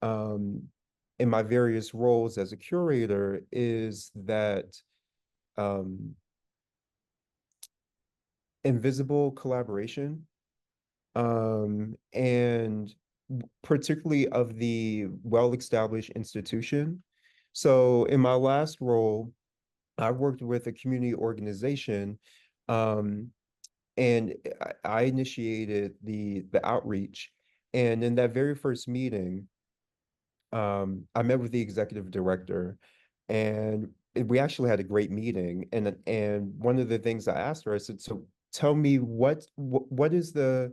in my various roles as a curator is that invisible collaboration, and particularly of the well-established institution. So in my last role, I worked with a community organization, and I initiated the outreach. And in that very first meeting, I met with the executive director, and we actually had a great meeting. And one of the things I asked her, I said, "So tell me what is the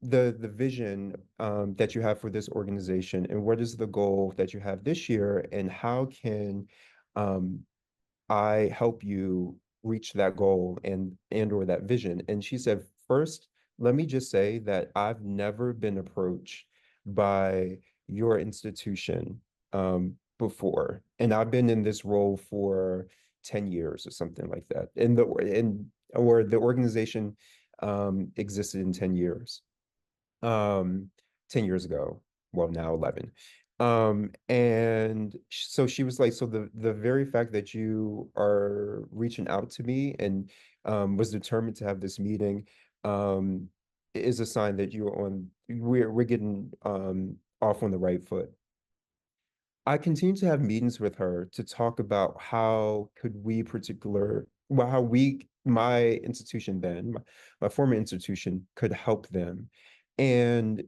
vision that you have for this organization, and what is the goal that you have this year, and how can um, I help you reach that goal and or that vision?" And she said, "First, let me just say that I've never been approached by your institution before. And I've been in this role for 10 years or something like that. Or the organization existed in 10 years. 10 years ago, well, now 11. And so she was like, so the very fact that you are reaching out to me and was determined to have this meeting is a sign that we're getting off on the right foot. I continue to have meetings with her to talk about how could we how my institution then, my former institution, could help them. And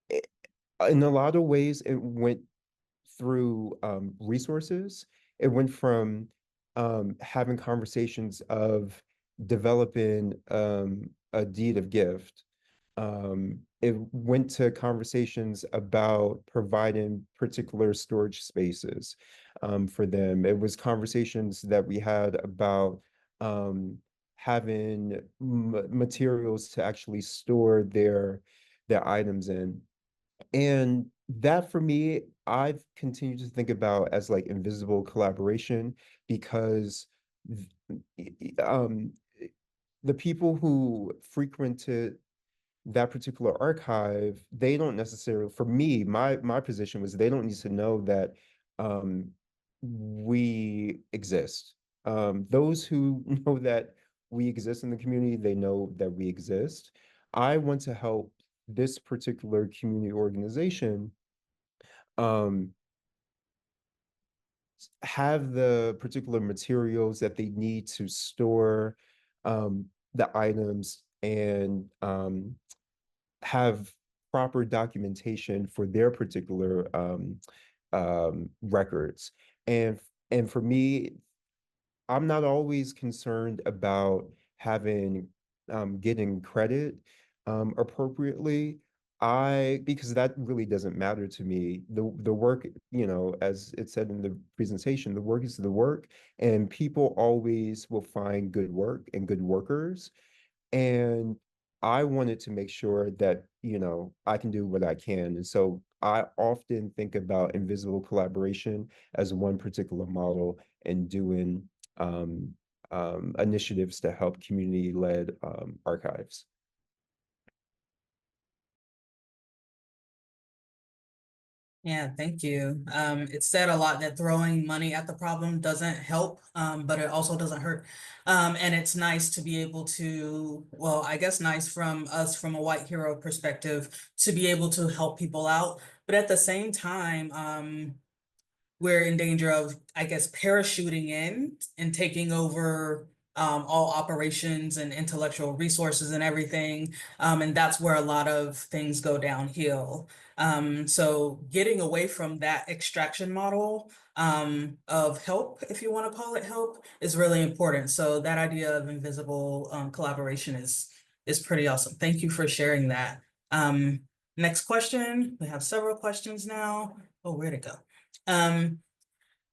in a lot of ways, it went through resources. It went from having conversations of developing a deed of gift. It went to conversations about providing particular storage spaces for them. It was conversations that we had about having materials to actually store their items in. And that for me, I've continued to think about as like invisible collaboration, because um, the people who frequented that particular archive, they don't necessarily, for me, my position was they don't need to know that um, we exist. Those who know that we exist in the community, they know that we exist. I want to help this particular community organization um, have the particular materials that they need to store the items, and have proper documentation for their particular records. And for me, I'm not always concerned about having getting credit appropriately. Because that really doesn't matter to me. The work, as it said in the presentation, the work is the work, and people always will find good work and good workers. And I wanted to make sure that, I can do what I can. And so I often think about invisible collaboration as one particular model, and doing initiatives to help community-led archives. Yeah, thank you. It said a lot that throwing money at the problem doesn't help, but it also doesn't hurt. And it's nice to be able to, well, I guess nice from us from a white hero perspective, to be able to help people out. But at the same time, we're in danger of, I guess, parachuting in and taking over all operations and intellectual resources and everything. And that's where a lot of things go downhill. So getting away from that extraction model of help, if you want to call it help, is really important. So that idea of invisible collaboration is is pretty awesome. Thank you for sharing that. Next question. We have several questions now. Oh, where'd it go?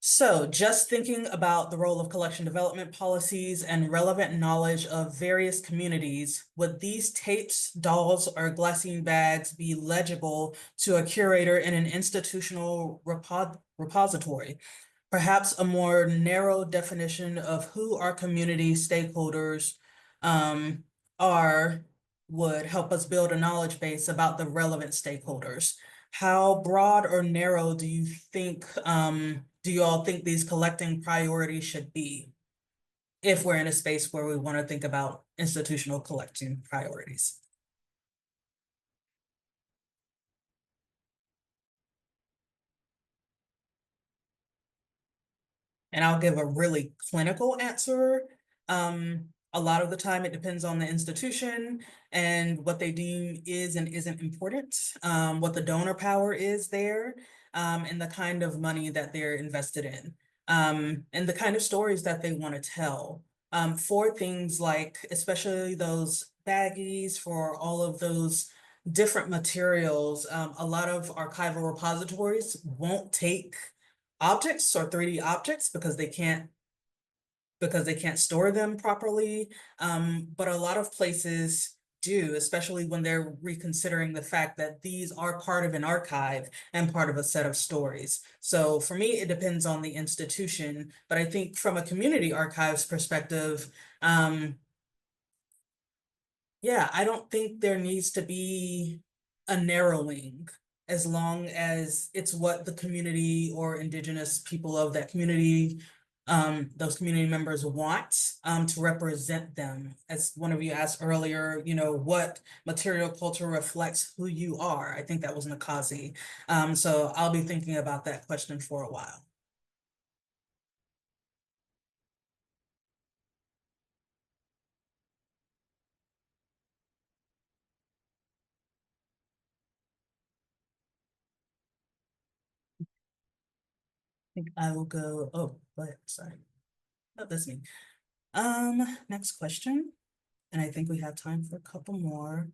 So just thinking about the role of collection development policies and relevant knowledge of various communities, would these tapes, dolls, or glassine bags be legible to a curator in an institutional repository? Perhaps a more narrow definition of who our community stakeholders are would help us build a knowledge base about the relevant stakeholders. How broad or narrow do you think, do you all think these collecting priorities should be if we're in a space where we want to think about institutional collecting priorities? And I'll give a really clinical answer. A lot of the time it depends on the institution and what they deem is and isn't important, what the donor power is there, and the kind of money that they're invested in, and the kind of stories that they want to tell. For things like, especially those baggies, for all of those different materials, a lot of archival repositories won't take objects or 3D objects because they can't store them properly. But a lot of places do, especially when they're reconsidering the fact that these are part of an archive and part of a set of stories. So for me, it depends on the institution, but I think from a community archives perspective, yeah, I don't think there needs to be a narrowing as long as it's what the community or indigenous people of that community, those community members want to represent them. As one of you asked earlier, you know, what material culture reflects who you are? I think that was Nakazi. So I'll be thinking about that question for a while. I think I will go, oh, but sorry. Oh, that's me. Next question. And I think we have time for a couple more.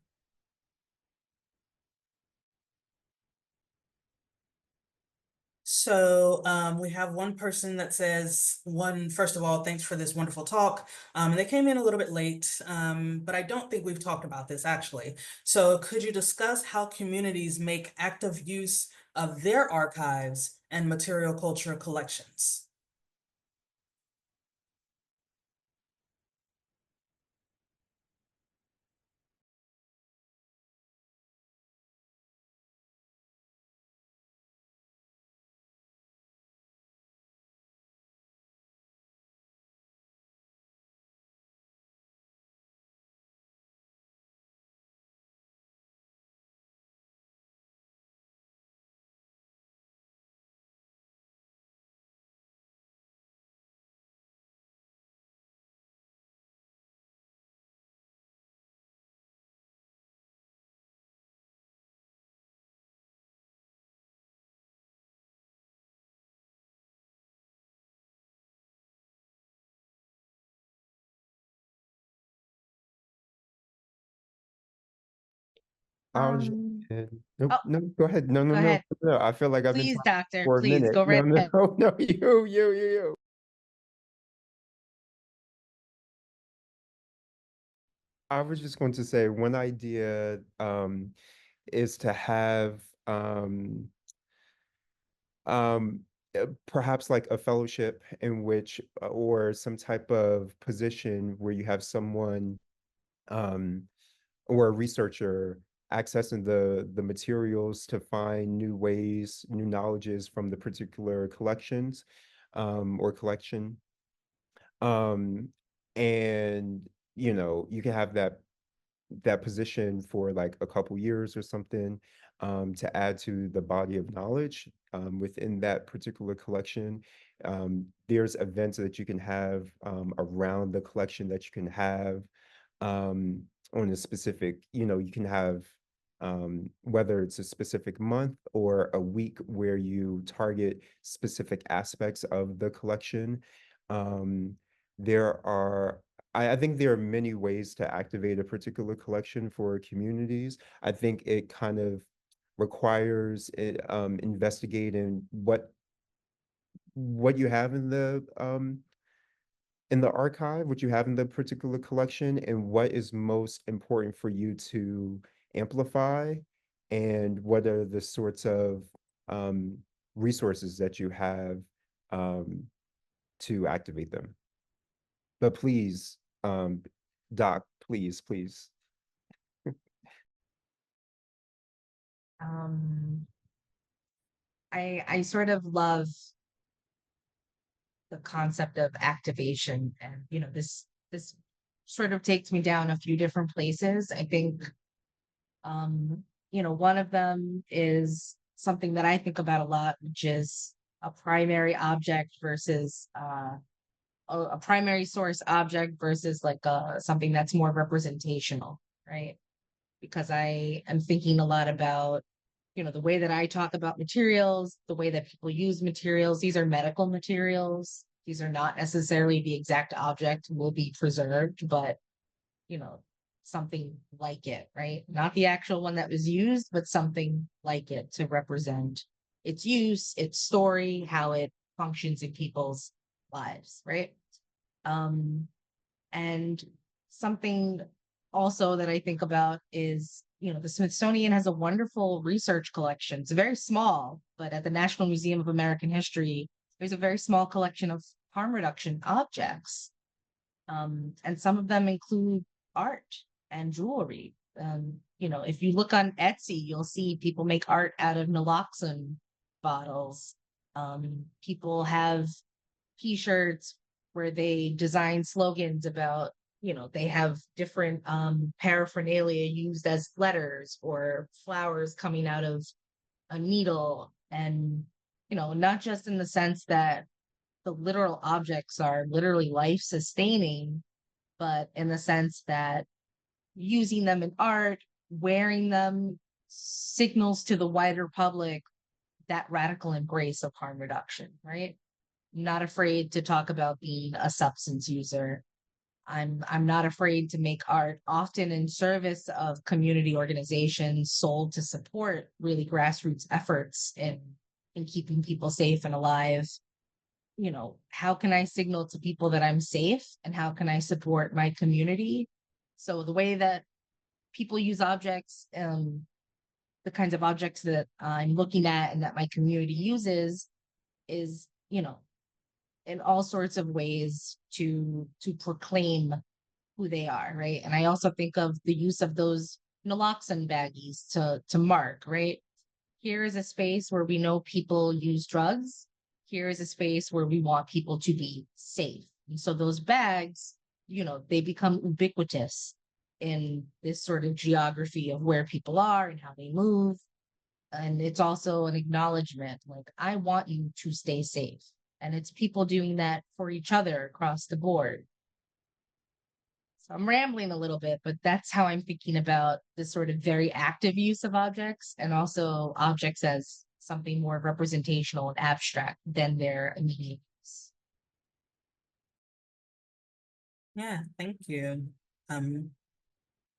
So we have one person that says, first of all, thanks for this wonderful talk. And they came in a little bit late, but I don't think we've talked about this actually. So could you discuss how communities make active use of their archives and material culture collections? I'll jump in. Nope, no, go ahead. No, no, Go no, ahead. no. I feel like I've been Please, talking doctor, for a please minute. go No, right no, ahead. no, you. I was just going to say one idea is to have um perhaps like a fellowship in which or some type of position where you have someone um or a researcher accessing the materials to find new ways, new knowledges from the particular collections or collection. Um, and you know, you can have that position for like a couple years or something to add to the body of knowledge within that particular collection. There's events that you can have around the collection that you can have um, on a specific, you know, you can have whether it's a specific month or a week where you target specific aspects of the collection. There are I think there are many ways to activate a particular collection for communities. I think it kind of requires investigating what you have in the archive, what you have in the particular collection, and what is most important for you to amplify, and what are the sorts of um, resources that you have um, to activate them. But please, Doc, please. Um, I sort of love the concept of activation, and this sort of takes me down a few different places. I think one of them is something that I think about a lot, which is a primary object versus a primary source object versus like something that's more representational, right? Because I am thinking a lot about the way that I talk about materials, the way that people use materials. These are medical materials. These are not necessarily the exact object will be preserved, but something like it, right? Not the actual one that was used, but something like it to represent its use, its story, how it functions in people's lives, right? And something also that I think about is, the Smithsonian has a wonderful research collection. It's very small, but at the National Museum of American History, there's a very small collection of harm reduction objects. And some of them include art and jewelry. If you look on Etsy, you'll see people make art out of naloxone bottles. People have t-shirts where they design slogans about, they have different paraphernalia used as letters or flowers coming out of a needle. And, not just in the sense that the literal objects are literally life sustaining, but in the sense that using them in art, wearing them signals to the wider public that radical embrace of harm reduction, right? Not afraid to talk about being a substance user. I'm not afraid to make art, often in service of community organizations sold to support really grassroots efforts in keeping people safe and alive. How can I signal to people that I'm safe, and how can I support my community? So the way that people use objects, the kinds of objects that I'm looking at and that my community uses is, in all sorts of ways to proclaim who they are, right? And I also think of the use of those naloxone baggies to mark, right? Here is a space where we know people use drugs. Here is a space where we want people to be safe. And so those bags, they become ubiquitous in this sort of geography of where people are and how they move. And it's also an acknowledgement, like, I want you to stay safe. And it's people doing that for each other across the board. So I'm rambling a little bit, but that's how I'm thinking about this sort of very active use of objects, and also objects as something more representational and abstract than their immediate use. Yeah, thank you.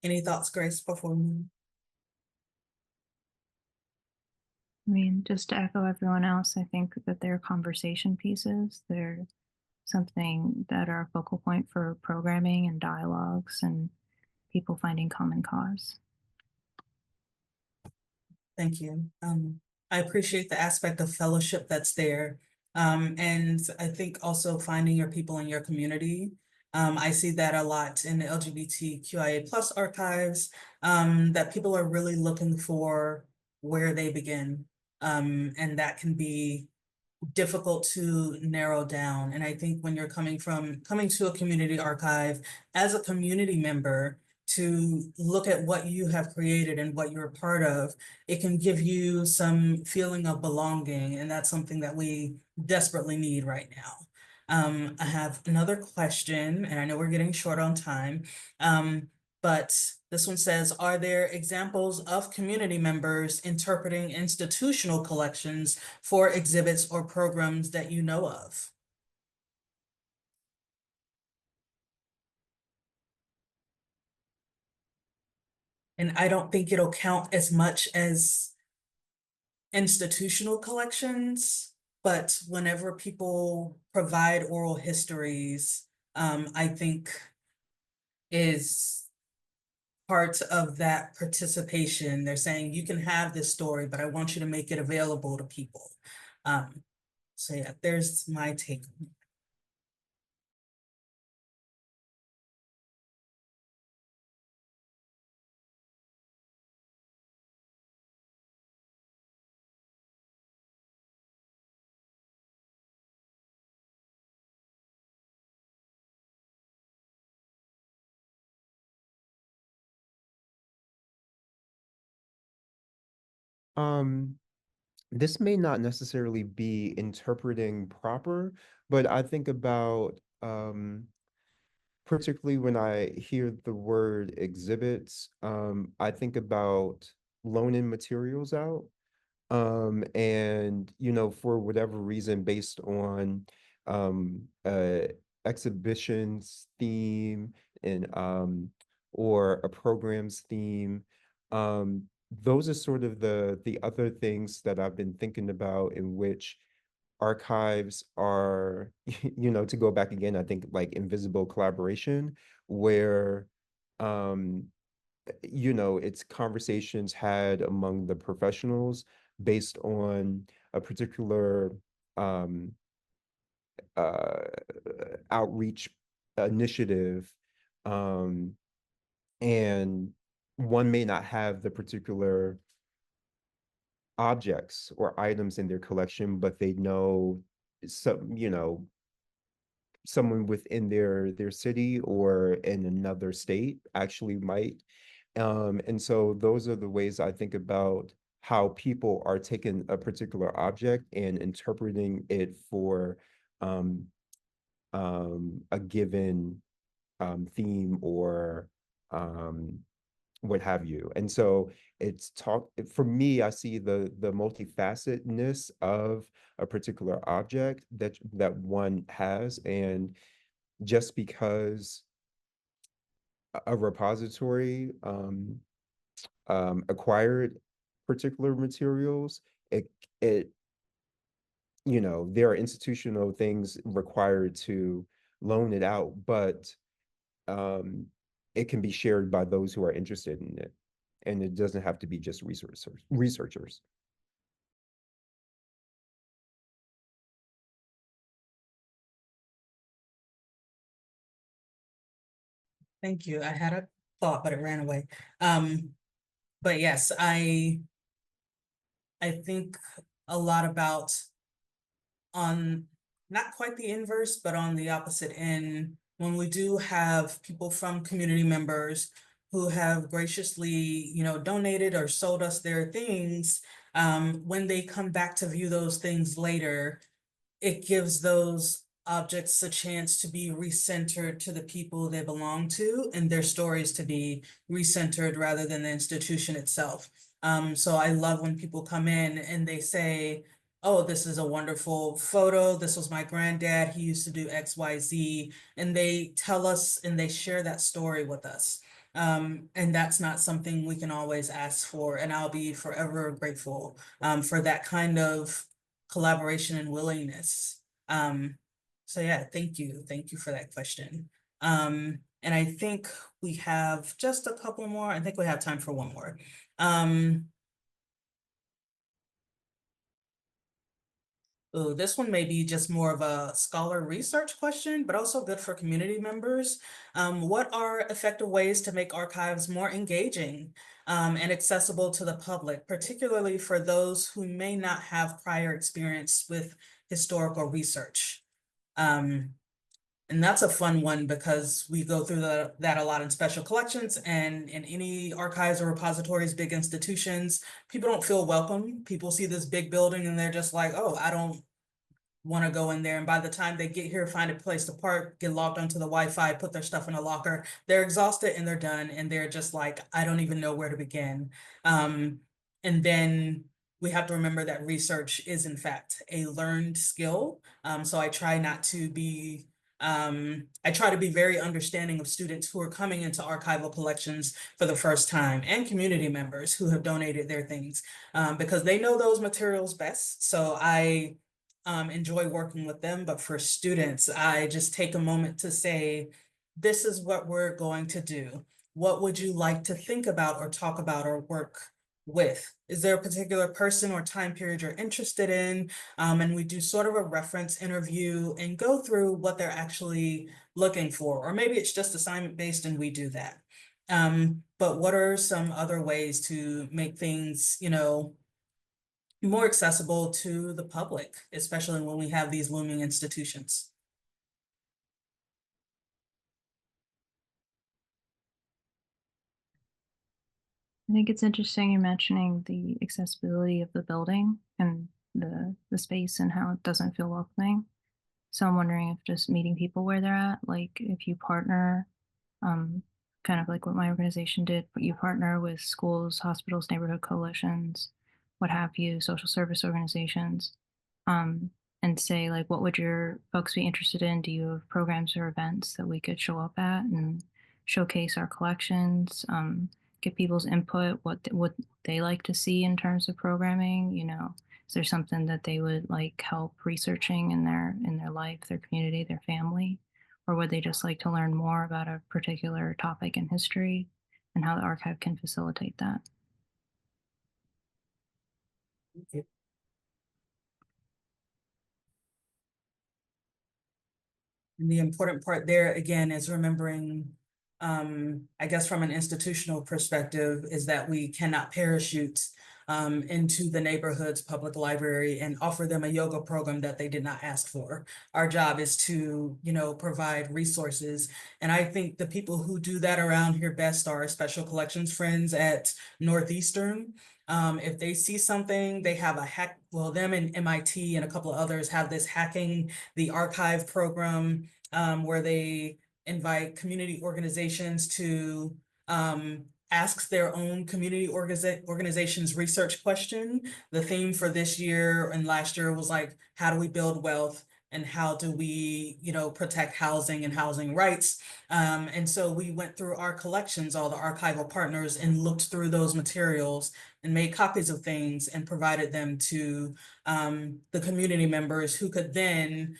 Any thoughts, Grace, before we? I mean, just to echo everyone else, I think that they're conversation pieces. They're something that are a focal point for programming and dialogues and people finding common cause. Thank you. I appreciate the aspect of fellowship that's there. And I think also finding your people in your community. I see that a lot in the LGBTQIA+ archives, that people are really looking for where they begin. And that can be difficult to narrow down. And I think when you're coming to a community archive as a community member, to look at what you have created and what you're a part of, it can give you some feeling of belonging. And that's something that we desperately need right now. I have another question, and I know we're getting short on time, but this one says, are there examples of community members interpreting institutional collections for exhibits or programs that you know of? And I don't think it'll count as much as institutional collections, but whenever people provide oral histories, I think is part of that participation. They're saying you can have this story, but I want you to make it available to people. So yeah, there's my take. Um, this may not necessarily be interpreting proper, but I think about particularly when I hear the word exhibits, I think about loaning materials out. And for whatever reason, based on exhibition's theme and or a program's theme, those are sort of the other things that I've been thinking about in which archives are, to go back again, I think like invisible collaboration, where um it's conversations had among the professionals based on a particular um, uh, outreach initiative, um, and one may not have the particular objects or items in their collection, but they know someone within their city or in another state actually might. And so those are the ways I think about how people are taking a particular object and interpreting it for um, a given theme or um, what have you. And so it's for me, I see the multifacetedness of a particular object that one has. And just because a repository acquired particular materials, it there are institutional things required to loan it out, but um, it can be shared by those who are interested in it, and it doesn't have to be just researchers. Thank you. I had a thought, but it ran away. But yes, I think a lot about on not quite the inverse, but on the opposite end, when we do have people from community members who have graciously, donated or sold us their things, when they come back to view those things later, it gives those objects a chance to be recentered to the people they belong to and their stories to be recentered rather than the institution itself. So I love when people come in and they say, oh, this is a wonderful photo. This was my granddad. He used to do X, Y, Z. And they tell us and they share that story with us. And that's not something we can always ask for. And I'll be forever grateful for that kind of collaboration and willingness. So yeah, thank you. Thank you for that question. And I think we have just a couple more. I think we have time for one more. Oh, this one may be just more of a scholar research question, but also good for community members. What are effective ways to make archives more engaging and accessible to the public, particularly for those who may not have prior experience with historical research? And that's a fun one because we go through that a lot in special collections and in any archives or repositories, big institutions, people don't feel welcome. People see this big building and they're just like, oh, I don't want to go in there. And by the time they get here, find a place to park, get logged onto the Wi-Fi, put their stuff in a locker, they're exhausted and they're done. And they're just like, I don't even know where to begin. And then we have to remember that research is in fact a learned skill. So I try not to be I try to be very understanding of students who are coming into archival collections for the first time and community members who have donated their things, because they know those materials best. So I enjoy working with them, but for students, I just take a moment to say, this is what we're going to do. What would you like to think about or talk about or work with? Is there a particular person or time period you're interested in? And we do sort of a reference interview and go through what they're actually looking for, or maybe it's just assignment based and we do that. But what are some other ways to make things, you know, more accessible to the public, especially when we have these looming institutions? I think it's interesting you're mentioning the accessibility of the building and the space and how it doesn't feel welcoming. So I'm wondering if just meeting people where they're at, like if you partner, kind of like what my organization did, but you partner with schools, hospitals, neighborhood coalitions, what have you, social service organizations, um, and say like, what would your folks be interested in? Do you have programs or events that we could show up at and showcase our collections? Get people's input, what they like to see in terms of programming. You know, is there something that they would like help researching in their life, their community, their family, or would they just like to learn more about a particular topic in history, and how the archive can facilitate that? And the important part there, again, is remembering, I guess from an institutional perspective, is that we cannot parachute into the neighborhood's public library and offer them a yoga program that they did not ask for. Our job is to, you know, provide resources. And I think the people who do that around here best are our special collections friends at Northeastern. If they see something, they have a hack, well, them and MIT and a couple of others have this hacking the archive program, where they invite community organizations to ask their own community organizations research question. The theme for this year and last year was like, how do we build wealth? And how do we, you know, protect housing and housing rights? And so we went through our collections, all the archival partners, and looked through those materials and made copies of things and provided them to the community members who could then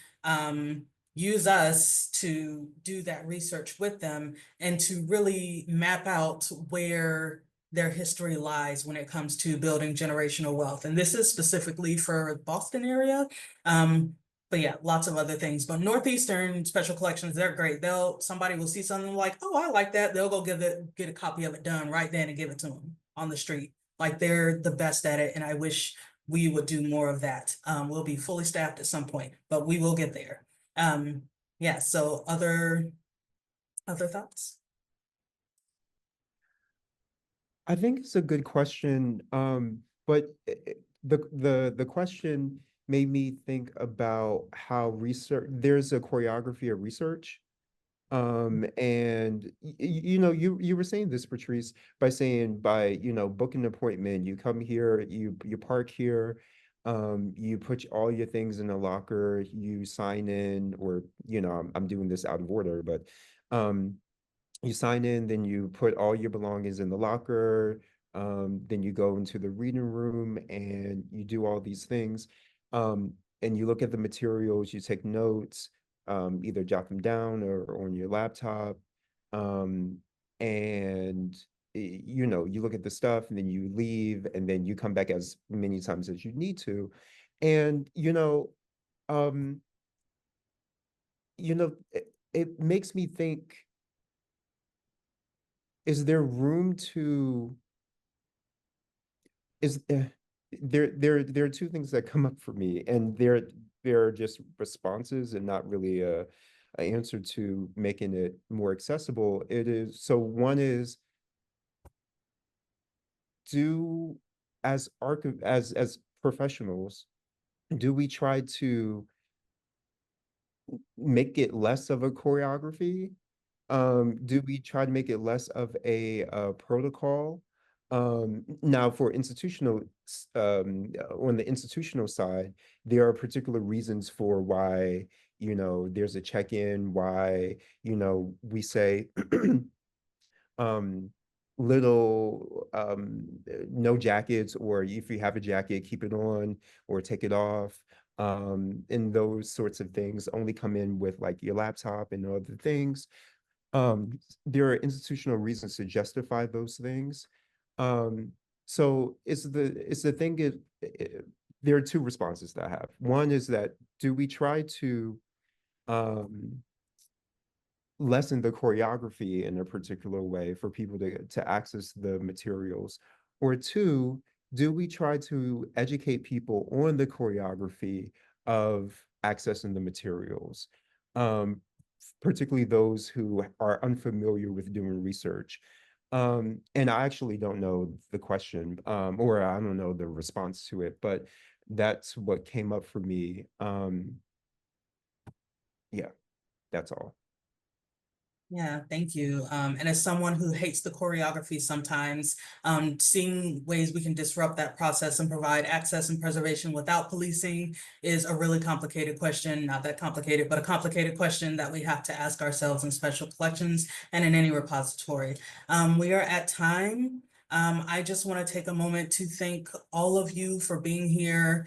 use us to do that research with them and to really map out where their history lies when it comes to building generational wealth. And this is specifically for Boston area. But yeah, lots of other things. But Northeastern Special Collections, they're great. Somebody will see something like, oh, I like that. They'll go get a copy of it done right then and give it to them on the street. Like they're the best at it. And I wish we would do more of that. We'll be fully staffed at some point, but we will get there. Yeah, so other thoughts? I think it's a good question, but the question made me think about how research, there's a choreography of research. And you know, you were saying this, Patrice, by saying you know, book an appointment, you come here, you park here, you put all your things in a locker, you sign in, or you know, I'm doing this out of order, but you sign in, then you put all your belongings in the locker, then you go into the reading room and you do all these things, and you look at the materials, you take notes, either jot them down or on your laptop, and you know, you look at the stuff and then you leave and then you come back as many times as you need to. And um it makes me think, is there room to is there are two things that come up for me, and they're just responses and not really a answer to making it more accessible. It is, so one is, do as professionals, do we try to make it less of a choreography? Do we try to make it less of a protocol? Now for on the institutional side, there are particular reasons for why you know, there's a check-in, why, you know, we say um no jackets, or if you have a jacket, keep it on or take it off, and those sorts of things only come in with like your laptop and other things. There are institutional reasons to justify those things. So it's the thing is, there are two responses that I have. One is that, do we try to um lessen the choreography in a particular way for people to access the materials? Or two, do we try to educate people on the choreography of accessing the materials? Particularly those who are unfamiliar with doing research. And I actually don't know the question, or I don't know the response to it, but that's what came up for me. Yeah, that's all. Yeah, thank you. And as someone who hates the choreography sometimes, seeing ways we can disrupt that process and provide access and preservation without policing is a really complicated question. Not that complicated, but a complicated question that we have to ask ourselves in special collections and in any repository. We are at time. I just want to take a moment to thank all of you for being here,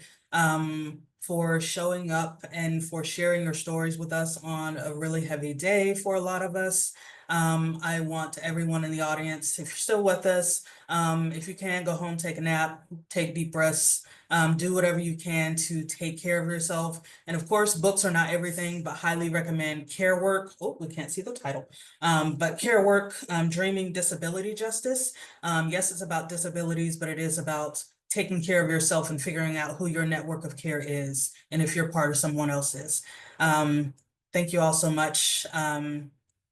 for showing up and for sharing your stories with us on a really heavy day for a lot of us. I want everyone in the audience, if you're still with us, if you can, go home, take a nap, take deep breaths, do whatever you can to take care of yourself. And of course, books are not everything, but highly recommend Care Work. Oh, we can't see the title, but Care Work, Dreaming Disability Justice. Yes, it's about disabilities, but it is about taking care of yourself and figuring out who your network of care is and if you're part of someone else's. Thank you all so much. And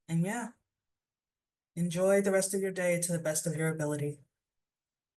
yeah, enjoy the rest of your day to the best of your ability.